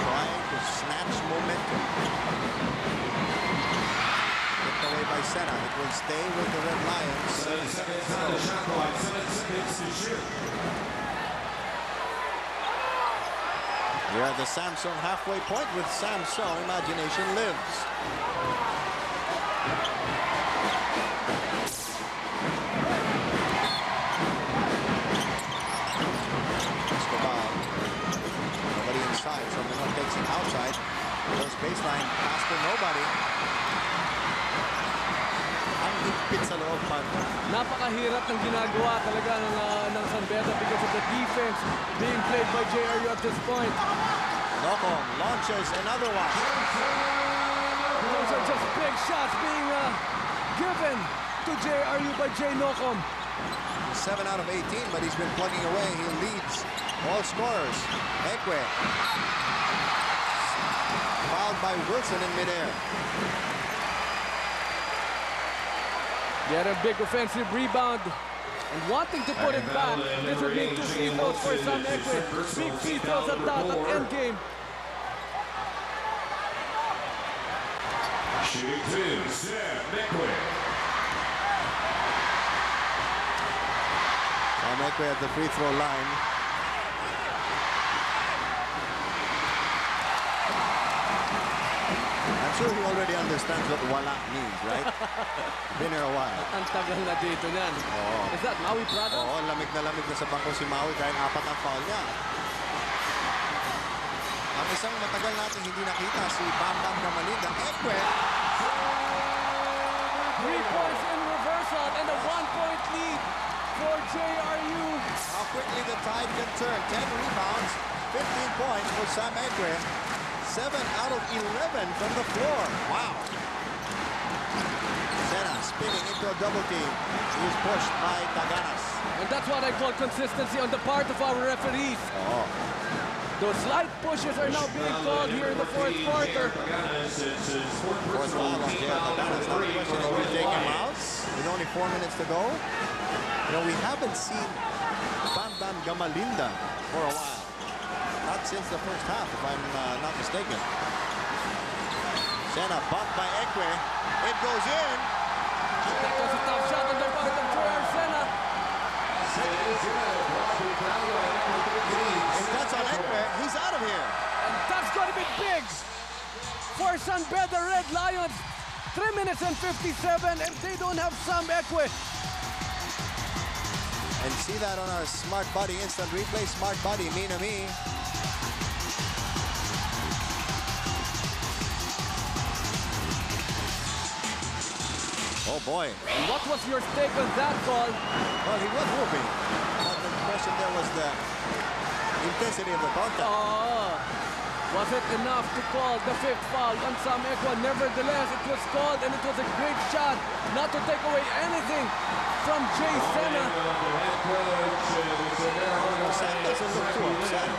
trying to snatch momentum. Ripped away by Senna. It will stay with the Red Lions. 7 seconds on the shot clock. 7 seconds to shoot. We're at the Samsung halfway point with Samsung. Imagination lives. Inside, so Menor takes it outside. Goes baseline, pass to nobody. Ang higpit sa loob pa. Napakahirap ng ginagawa talaga ng San Beda because of the defense being played by JRU at this point. Nocom launches another one. Those are just big shots being given to JRU by Jay Nocom. 7 out of 18, but he's been plugging away. He leads all scorers. Ekwe. Fouled by Wilson in midair. Get a big offensive rebound and wanting to put it back. This would be 2 free throws for Sam Ekwe. Big free throws at that at end game. Shooting 2, Sam Ekwe. Sam Ekwe at the free throw line. I'm sure he already understands what wala means, right? Been here a while. Ang tagal na dito niyan. Is that Maui Prada? Oo, lamig na sa bangko si Maui dahil 4 ang foul niya. Ang isang matagal natin hindi nakita si Bam Bam Gamalinda. Ekwe. 3 points in reversal and a 1-point lead for JRU. How quickly the tide can turn. 10 rebounds, 15 points for Sam Ekwe. 7 out of 11 from the floor. Wow. Senna spinning into a double team. He is pushed by Taganas. And that's what I call consistency on the part of our referees. Oh. Those slight pushes are now being called here in the fourth quarter. Fourth foul on J.R. Taganas. Now the question is, will we take him out with only 4 minutes to go? You know, we haven't seen Bam Bam Gamalinda for a while. Not since the first half, if I'm not mistaken. Senna bumped by Ekwe. It goes in. That was a tough shot on the part of JR Senna. If that's on Ekwe, he's out of here. And that's going to be big for San Beda Red Lions. 3 minutes and 57, and they don't have Sam Ekwe. And see that on our Smart Body instant replay. Smart Body, me to me. Oh boy. And what was your take on that call? Well, he was whooping. But the question there was the intensity of the contact. Oh, was it enough to call the 5th foul on Sam Ekwe? Nevertheless, it was called and it was a great shot not to take away anything from Jay Senna. Sam doesn't look too upset.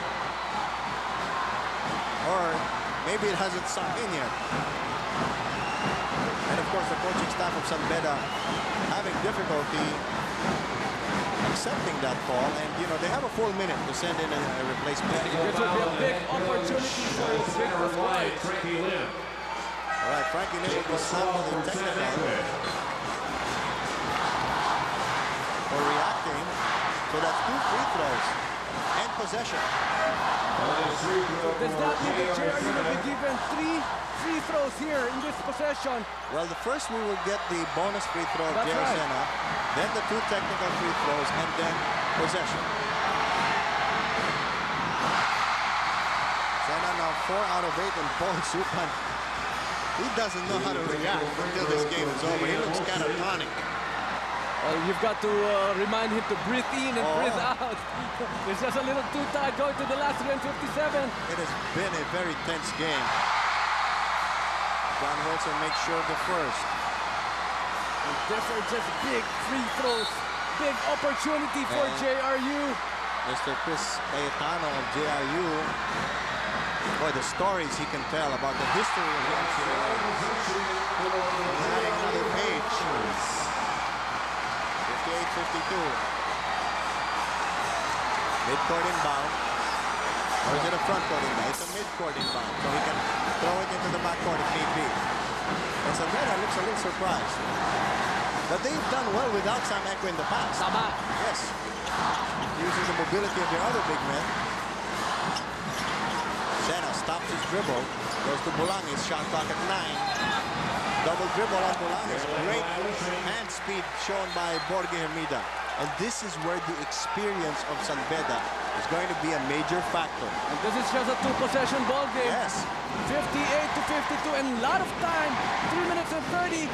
Or maybe it hasn't sunk in yet. And of course, the coaching staff of San Beda having difficulty accepting that call. And, you know, they have a full minute to send in a replacement. This would be a big opportunity for Big Pasquale. All right, Frankie Nibble was slammed with a technical for reacting. So that's 2 free throws and possession. Does that mean that JRU will be given 3 free throws here in this possession? Well, the first we will get the bonus free throw of That's J.R. right. Sena, then the 2 technical free throws, and then possession. Sena now 4 out of 8, and Paul Supan, he doesn't know how to react until this game is over. He looks catatonic. Well, you've got to remind him to breathe in and breathe out. It's just a little too tight going to the last 3:57. It has been a very tense game. John Wilson makes sure of the first. And these are just big free throws. Big opportunity for JRU. Mr. Chris Cayetano of JRU. Boy, the stories he can tell about the history of the NCAA. Adding another page. 58-52. Mid-court inbound. Or is it a front-court inbound? It's a mid-court inbound. So he can throw it into the backcourt if need be. And Sandera looks a little surprised. But they've done well without Sam Ekwe in the past. Sama. Yes. Using the mobility of their other big men. Sena stops his dribble. Goes to Bulangis. Shot clock at 9. Double dribble on Bulangis. Great hand speed shown by Borge Hermida. And this is where the experience of San Beda is going to be a major factor. And this is just a 2-possession ball game. Yes. 58-52 and a lot of time. 3 minutes and 30.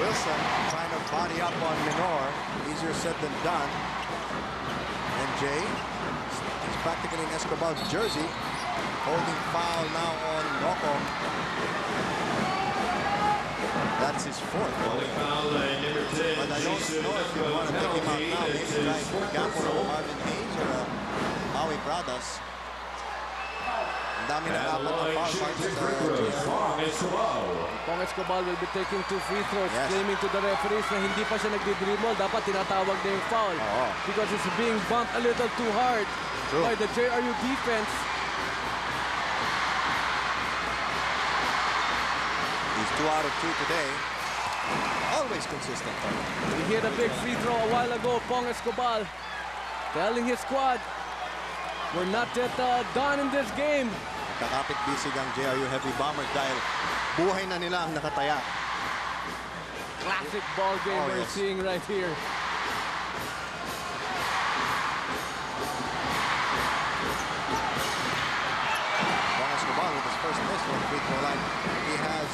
Wilson trying to body up on Minor. Easier said than done. And Jay is practically in Escobar's jersey. Holding foul now on Noko. That's his 4th. But I don't know if you want to take him out now. Maybe try Gamble or Marvin Hayes or Maui Pradas. Dami na apat na foul. Pong Escobar will be taking 2 free throws, claiming to the referees na hindi pa siya nagdi-dribble. Dapat tinatawag na yung foul. Because it's being bumped a little too hard by the JRU defense. He's 2 out of 2 today. Always consistent. He hit a big free throw a while ago. Pong Escobar telling his squad, we're not yet done in this game. Kakapit bisig ang JRU Heavy Bombers dahil buhay na nila ang nakataya. Classic ball game we're seeing right here. Pong Escobar with his first miss from the free throw line. He has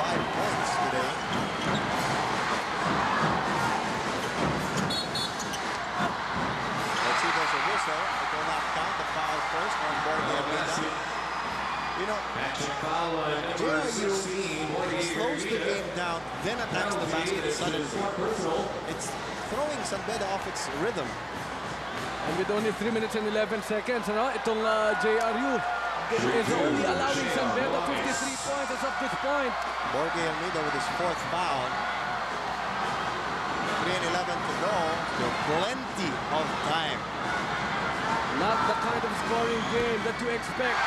5 points today. Let's see, there's a whistle. It will not count. The foul first on Borge Hermida. You know, JRU slows the game down, then attacks the basket suddenly. It's throwing San Beda off its rhythm. And with only 3 minutes and 11 seconds, itong JRU is only allowing San Beda 53 points as of this point. Borge Hermida with his 4th foul. 3 and 11 to go. Still plenty of time. Not the kind of scoring game that you expect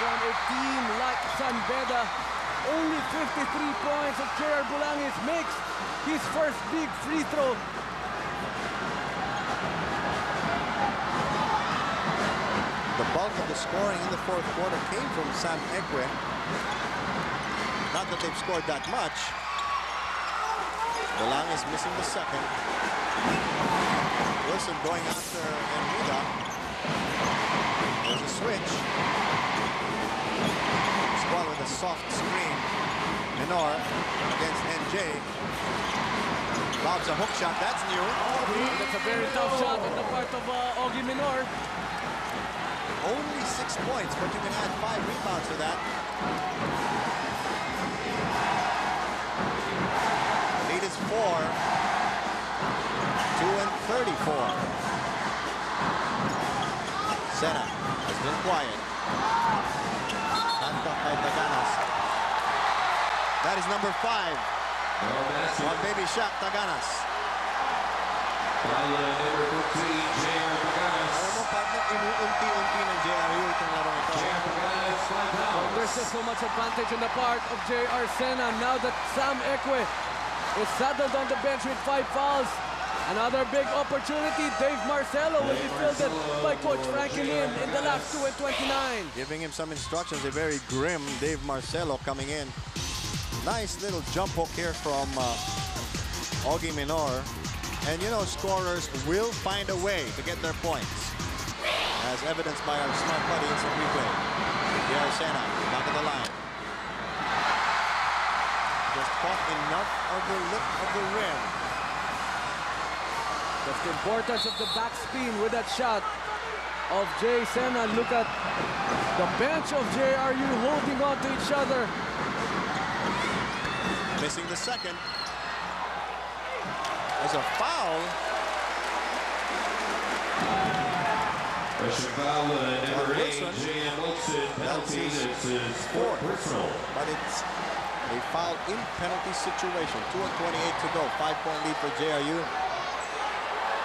from a team like San Beda. Only 53 points as Gerard Bulangis makes his first big free throw. The bulk of the scoring in the 4th quarter came from Sam Ekwe. Not that they've scored that much. Bulangis missing the 2nd. Wilson going after Hermida. There's a switch. Squad with a soft screen. Minor against NJ. Lobs a hook shot. That's new. That's a very tough shot on the part of Ogie Minor. Only 6 points, but you can add 5 rebounds to that. Lead is 4. 2 and 34. Sena has been quiet. Handcuffed by Taganas. That is number 5. On baby shot, Taganas. Number 15, JR Taganas. partner, inuunti-unti ng JRU itong larong ito. There's just so much advantage on the part of J.R. Sena now that Sam Ekwe is saddled on the bench with 5 fouls. Another big opportunity. Dave Marcelo will be fielded by Coach Frankie Lim in the last 2 and 29. Giving him some instructions, a very grim Dave Marcelo coming in. Nice little jump hook here from Augie Minor. And you know, scorers will find a way to get their points, as evidenced by our smart buddy in some replay. J.R. Sena, back of the line. Just caught enough of the lip of the rim. That's the importance of the backspin with that shot of Jay Sena. Look at the bench of JRU holding on to each other. Missing the second. There's a foul. Russian foul, number 8, J.M. Wilson. Penalty, it's his fourth personal. But it's a foul in penalty situation. 2 and 28 to go. 5-point lead for JRU.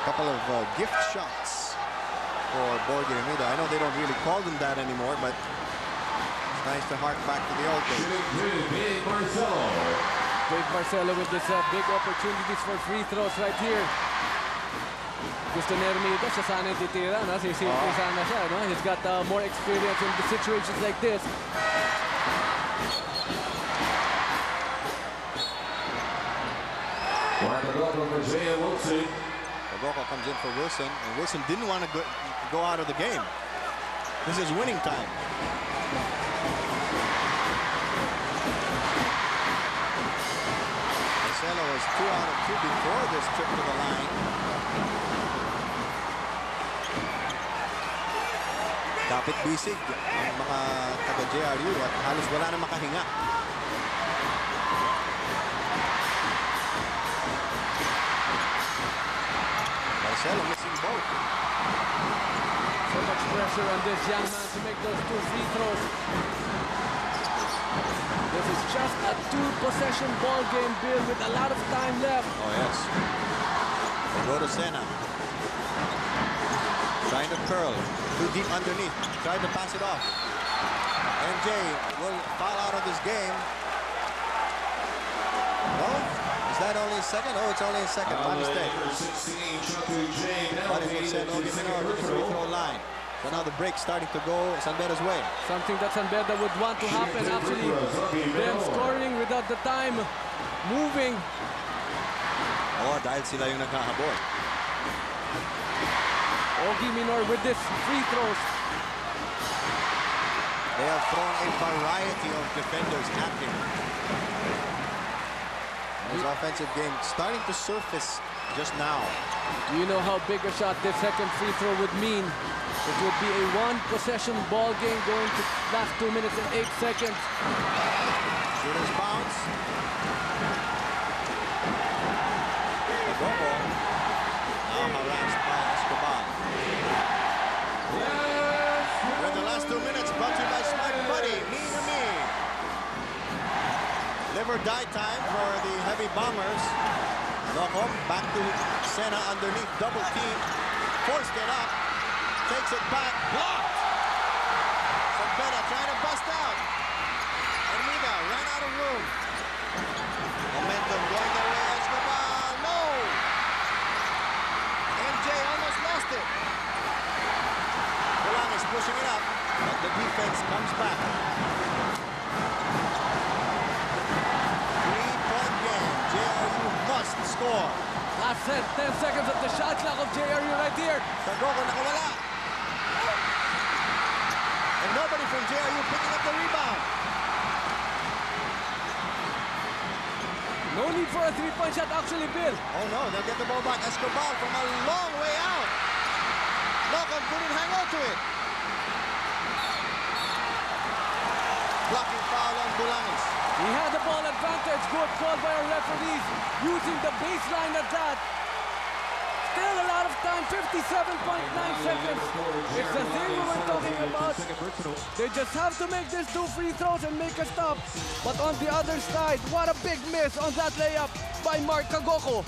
Couple of gift shots for Borgi Remida. I know they don't really call them that anymore, but it's nice to hark back to the old days. Big Marcelo. Big Marcelo with this big opportunities for free throws right here. Gusto ni Remida, siya sana yung titira, no? Sisimple sana siya, no? He's got more experience in the situations like this. Wilson. Kagoko comes in for Wilson, and Wilson didn't want to go out of the game. This is winning time. Marcelo was 2 out of 2 before this trip to the line. Kapit bisig ang mga taga-JRU at halos wala na makahinga. Marcelo missing both. So much pressure on this young man to make those 2 free throws. This is just a 2-possession ball game, Bill, with a lot of time left. Oh, yes. They go to Sena. Trying to curl. Too deep underneath. Trying to pass it off. NJ will foul out of this game. No? Is that only a second? Oh, it's only a second. My mistake. But it will send Augie Minor to the free throw line. So now the break's starting to go San Beda's way. Something that San Beda would want to happen, actually. Them scoring without the time moving. Oh, dahil sila yung naghahabol. Augie Minor with this free throws. They have thrown a variety of defenders at him. His offensive game starting to surface just now. Do you know how big a shot this second free throw would mean? It would be a 1-possession ball game going to last 2 minutes and 8 seconds. Shooter's bounce. Agogo now harassed by Escobar. We're in the last 2 minutes, brought to you by Smart Buddy, Me to Me. Live or die time for the Heavy Bombers. Locom back to Sena underneath, double team, forced it up, takes it back, blocked. San Beda trying to bust out. Armida ran out of room. Momentum going their way, Escobar, no! MJ almost lost it. Bulang is pushing it up, but the defense comes back. 3-point game, JRU must score. Last 10 seconds of the shot clock of JRU right here. Kagoko nakawala. And nobody from JRU picking up the rebound. No need for a 3-point shot, actually, Bill. Oh no, they'll get the ball back. Escobar from a long way out. Locom couldn't hang on to it. Blocking foul on Bulanes. He had the ball advantage. Good call by our referees. Using the baseline at that. Still a lot of time, 57.9 seconds. It's the thing we were talking about. They just have to make these 2 free throws and make a stop. But on the other side, what a big miss on that layup by Mark Kagoko.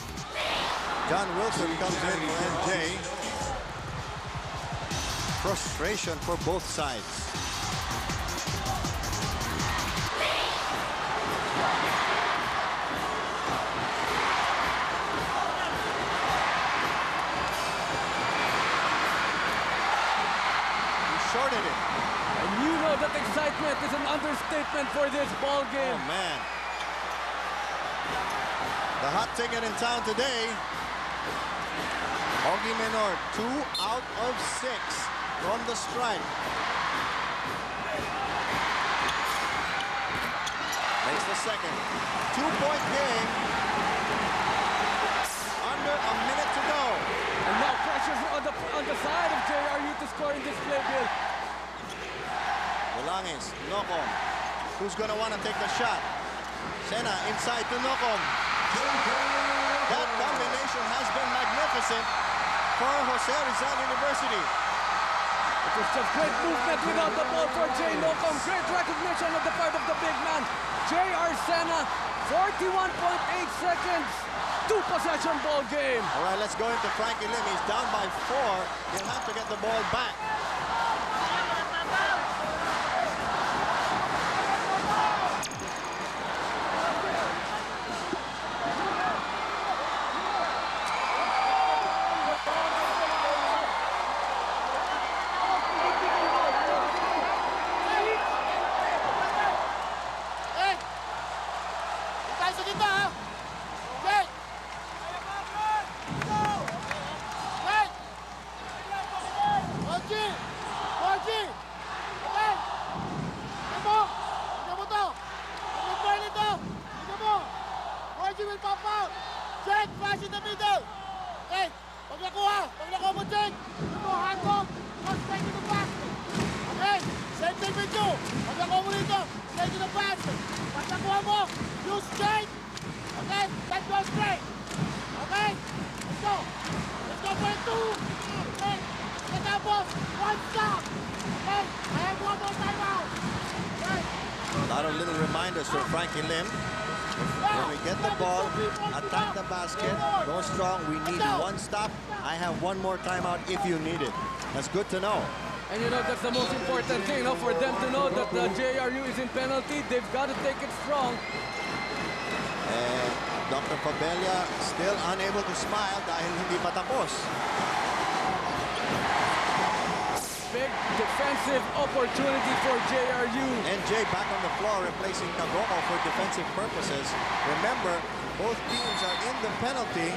John Wilson comes in for NJ. frustration for both sides. He shorted it. And you know that excitement is an understatement for this ball game. Oh, man. The hot ticket in town today. Ogie Menor, 2 out of 6 from the strike. Makes the second. 2-point game. Under a minute to go. And now pressure on the side of JRU to score in this play, Bill. Belangis, Nokom. Who's going to want to take the shot? Sena inside to Nokom. That combination has been magnificent for Jose Rizal University. It was just great movement without the ball for Jay Nokom. Great recognition on the part of the big man. J.R. Sena, 41.8 seconds. 2-possession ball game. All right, let's go into Frankie Lim. He's down by 4. He'll have to get the ball back. A lot of little reminders for Frankie Lim. When we get the ball, attack the basket, go strong. We need one stop. I have one more timeout if you need it. That's good to know. And you know, that's the most important thing, for them to know that the JRU is in penalty. They've got to take it strong. And Dr. Fabella still unable to smile dahil hindi pa tapos. Big defensive opportunity for JRU. NJ back on the floor replacing Kagomo for defensive purposes. Remember, both teams are in the penalty.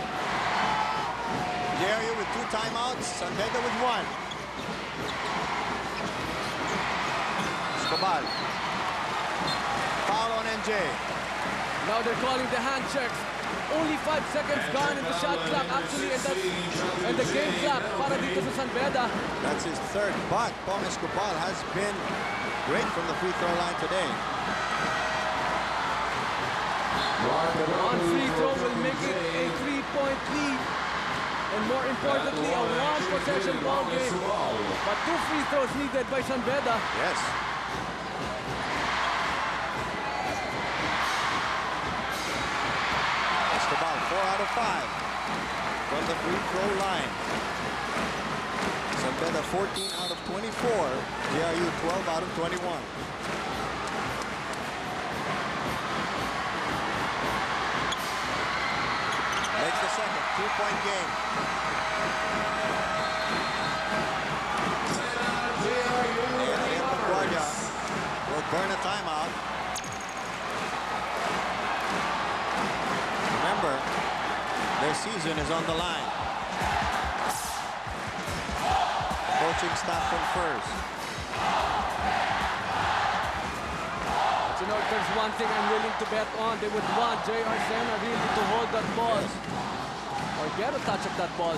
JRU with 2 timeouts, San Beda with 1. Escobar. Foul on NJ. Now they're calling the hand checks. Only 5 seconds gone in the shot clock, actually, and the game clock para dito sa San Beda. That's his 3rd, but Pong Escobar has been great from the free throw line today. One free throw will make it a 3-point lead. And more importantly, a 1-possession ball game. But 2 free throws needed by San Beda. Yes. Escobar, 4 out of 5 from the free throw line. San Beda 14 out of 24. JRU 12 out of 21. Makes the second 2-point game. And LaGuardia will burn a timeout. Remember, their season is on the line. Coaching staff confers. But you know, if there's one thing I'm willing to bet on, they would want J.R. Sena really to hold that ball. Yes. Or get a touch of that ball.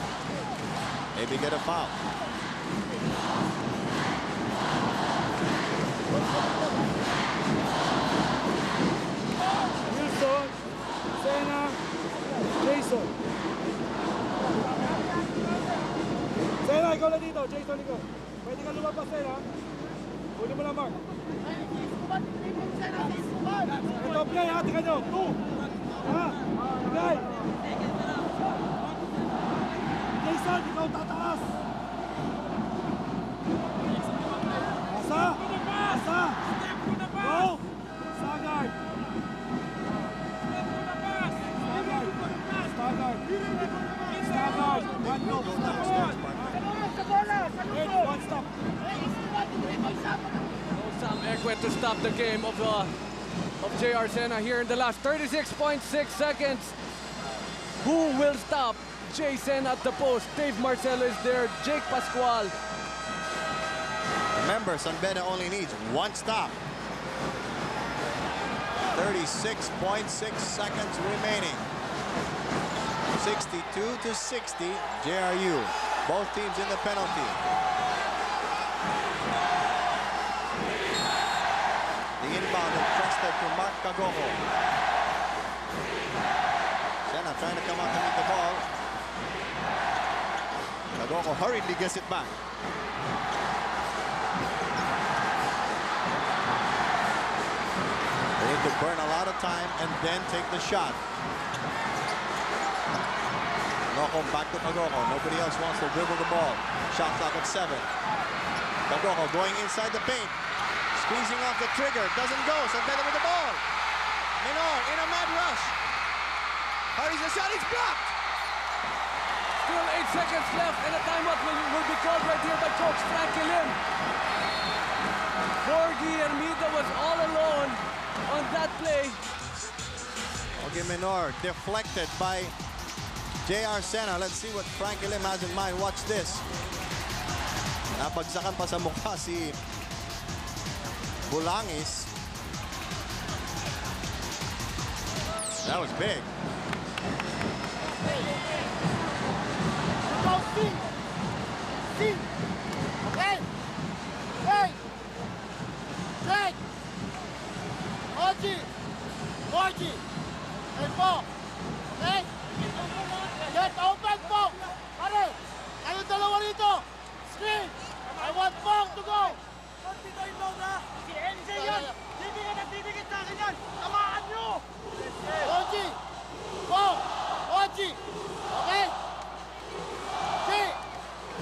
Maybe get a foul. Wilson, Sena, Jason. Sena, ikaw na dito. Jason, ikaw. Pwede ka lumabas, Sena. Huli mo lang, Mark. Ito, play, ha? Tika nyo. 2. Ha? Play. Jason, ikaw tataas. to stop the game of JR Sena here in the last 36.6 seconds. Who will stop Jay Sena at the post? Dave Marcelo is there, Jake Pascual. Remember, San Beda only needs one stop. 36.6 seconds remaining. 62-60, JRU. Both teams in the penalty. The inbound entrusted to Mark Kagogo. Sena trying to come out to meet the ball. Kagogo hurriedly gets it back. They need to burn a lot of time and then take the shot. Noko back to Kagogo. Nobody else wants to dribble the ball. Shot clock at 7. Kagogo going inside the paint. Squeezing off the trigger. Doesn't go. San Beda with the ball. Minor in a mad rush. Hurries the shot. It's blocked. Still 8 seconds left, and a timeout will be called right here by Coach Frankie Lim. Borgie Hermida was all alone on that play. Okay, Minor deflected by JR Sena. Let's see what Frankie Lim has in mind. Watch this. Napagsakan pa sa mukha si Bulangis. That was big. Okay. Hey. Jake. Borgie. And Paul. Okay. Get open, Paul. Pare. Kayong dalawa rito. Screen. I want Paul to go. Si NJ yan. Hindi ka nagdidikit sa akin yan. Tamaan nyo. Borgie. Paul. Borgie. Okay. See.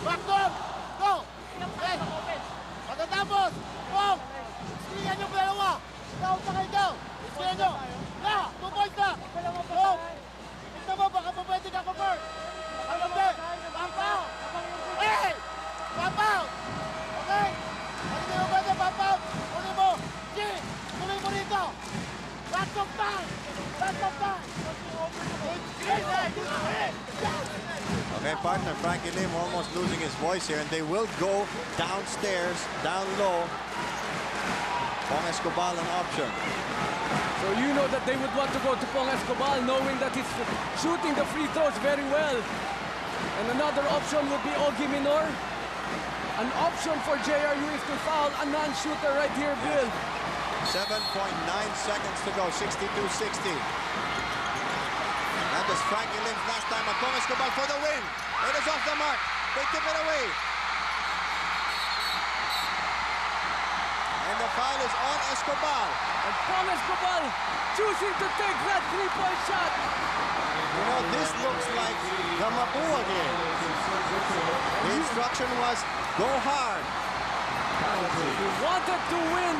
Back door. Go. Okay. Pagkatapos. Paul. Screenan yung dalawa. Down sa kayo down. Screenan nyo. Na. 2 points na. Go. Tignan mo. Baka pa pwede ka convert. Baka hindi. Back out. Hey. Back out. Okay. Pag hindi mo pwede, back out. Tuloy mo. G. Tuloy mo rito. Back of time. Back of time. Okay, partner, Frankie Lim almost losing his voice here, and they will go downstairs, down low. Pong Escobar an option. So you know that they would want to go to Pong Escobar knowing that he's shooting the free throws very well. And another option would be Ogie Minor. An option for JRU is to foul a non-shooter right here, Bill. 7.9 seconds to go, 62-60. That was Frankie Lim's last time at Pong Escobar for the win. It is off the mark. They tip it away. And the foul is on Escobar. And Pong Escobar choosing to take that three-point shot. You know, this looks like the Mapua game. The instruction was go hard. He wanted to win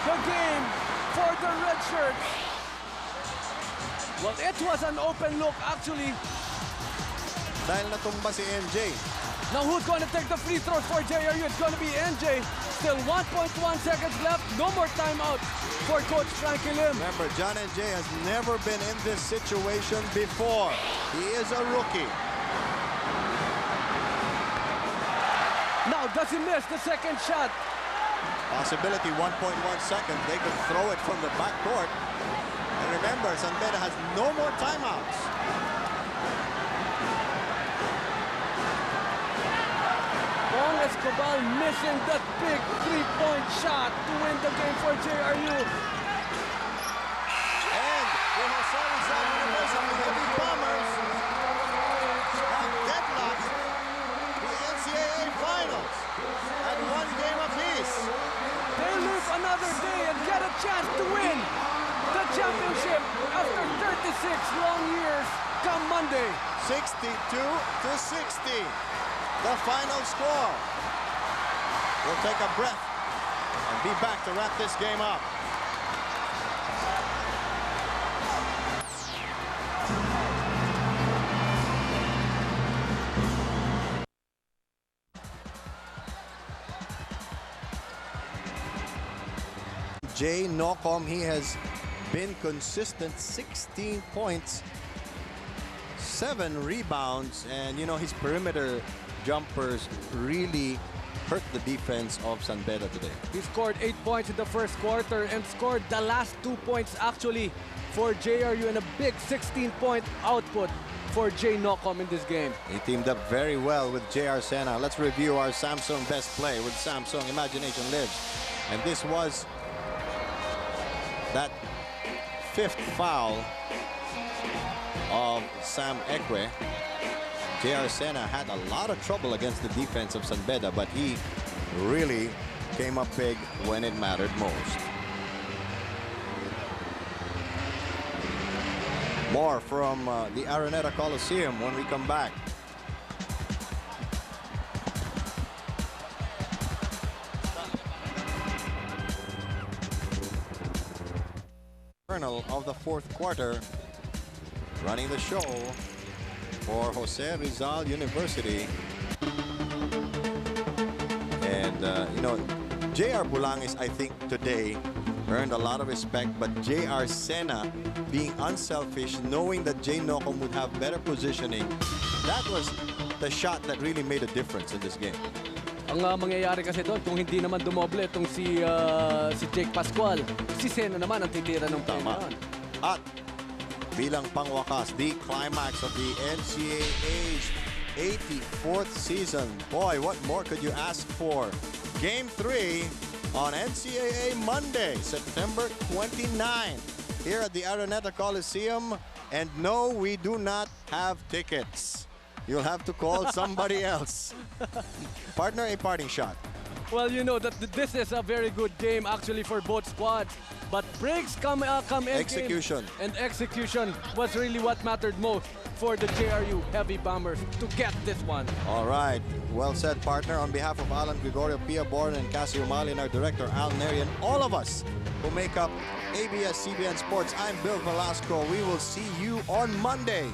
the game for the red shirts. Well, it was an open look, actually. Dahil natumba si NJ. Now, who's going to take the free throws for JRU? It's going to be NJ. Still 1.1 seconds left. No more timeout for Coach Frankie Lim. Remember, John NJ has never been in this situation before. He is a rookie. Now, does he miss the second shot? Possibility 1.1 seconds. They could throw it from the backcourt. And remember, San Beda has no more timeouts. Pong Escobar missing that big three-point shot to win the game for JRU. And the Jose Rizal University Heavy Bombers have deadlocked the NCAA finals at 1 game apiece. They live another day and get a chance to win the championship after 36 long years come Monday. 62-60. The final score. We'll take a breath and be back to wrap this game up. Jay Nocom, he has been consistent. 16 points, 7 rebounds, and you know, his perimeter jumpers really hurt the defense of San Beda today. He scored 8 points in the first quarter and scored the last 2 points actually for JRU, and a big 16-point output for Jay Nocom in this game. He teamed up very well with JR Sena. Let's review our Samsung best play with Samsung Imagination Lives. And this was that 5th foul of Sam Ekwe. JR Sena had a lot of trouble against the defense of San Beda, but he really came up big when it mattered most. More from the Araneta Coliseum when we come back. Colonel of the 4th quarter, running the show for Jose Rizal University. And, you know, JR Bulangis, I think, today earned a lot of respect, but JR Sena being unselfish, knowing that Jay Nocom would have better positioning, that was the shot that really made a difference in this game. Ang mangyayari kasi doon, kung hindi naman dumoble itong si Jake Pascual, si Sena naman ang titira ng Tama. At bilang pangwakas, the climax of the NCAA's 84th season. Boy, what more could you ask for? Game 3 on NCAA Monday, September 29, here at the Araneta Coliseum. And no, we do not have tickets. You'll have to call somebody else. Partner, a parting shot. Well, you know that this is a very good game actually for both squads. But breaks come in. Execution. And execution was really what mattered most for the JRU Heavy Bombers to get this one. All right. Well said, partner. On behalf of Alan Gregorio, Pia Boren, and Cassie Umali, and our director, Al Nerian, all of us who make up ABS-CBN Sports, I'm Bill Velasco. We will see you on Monday.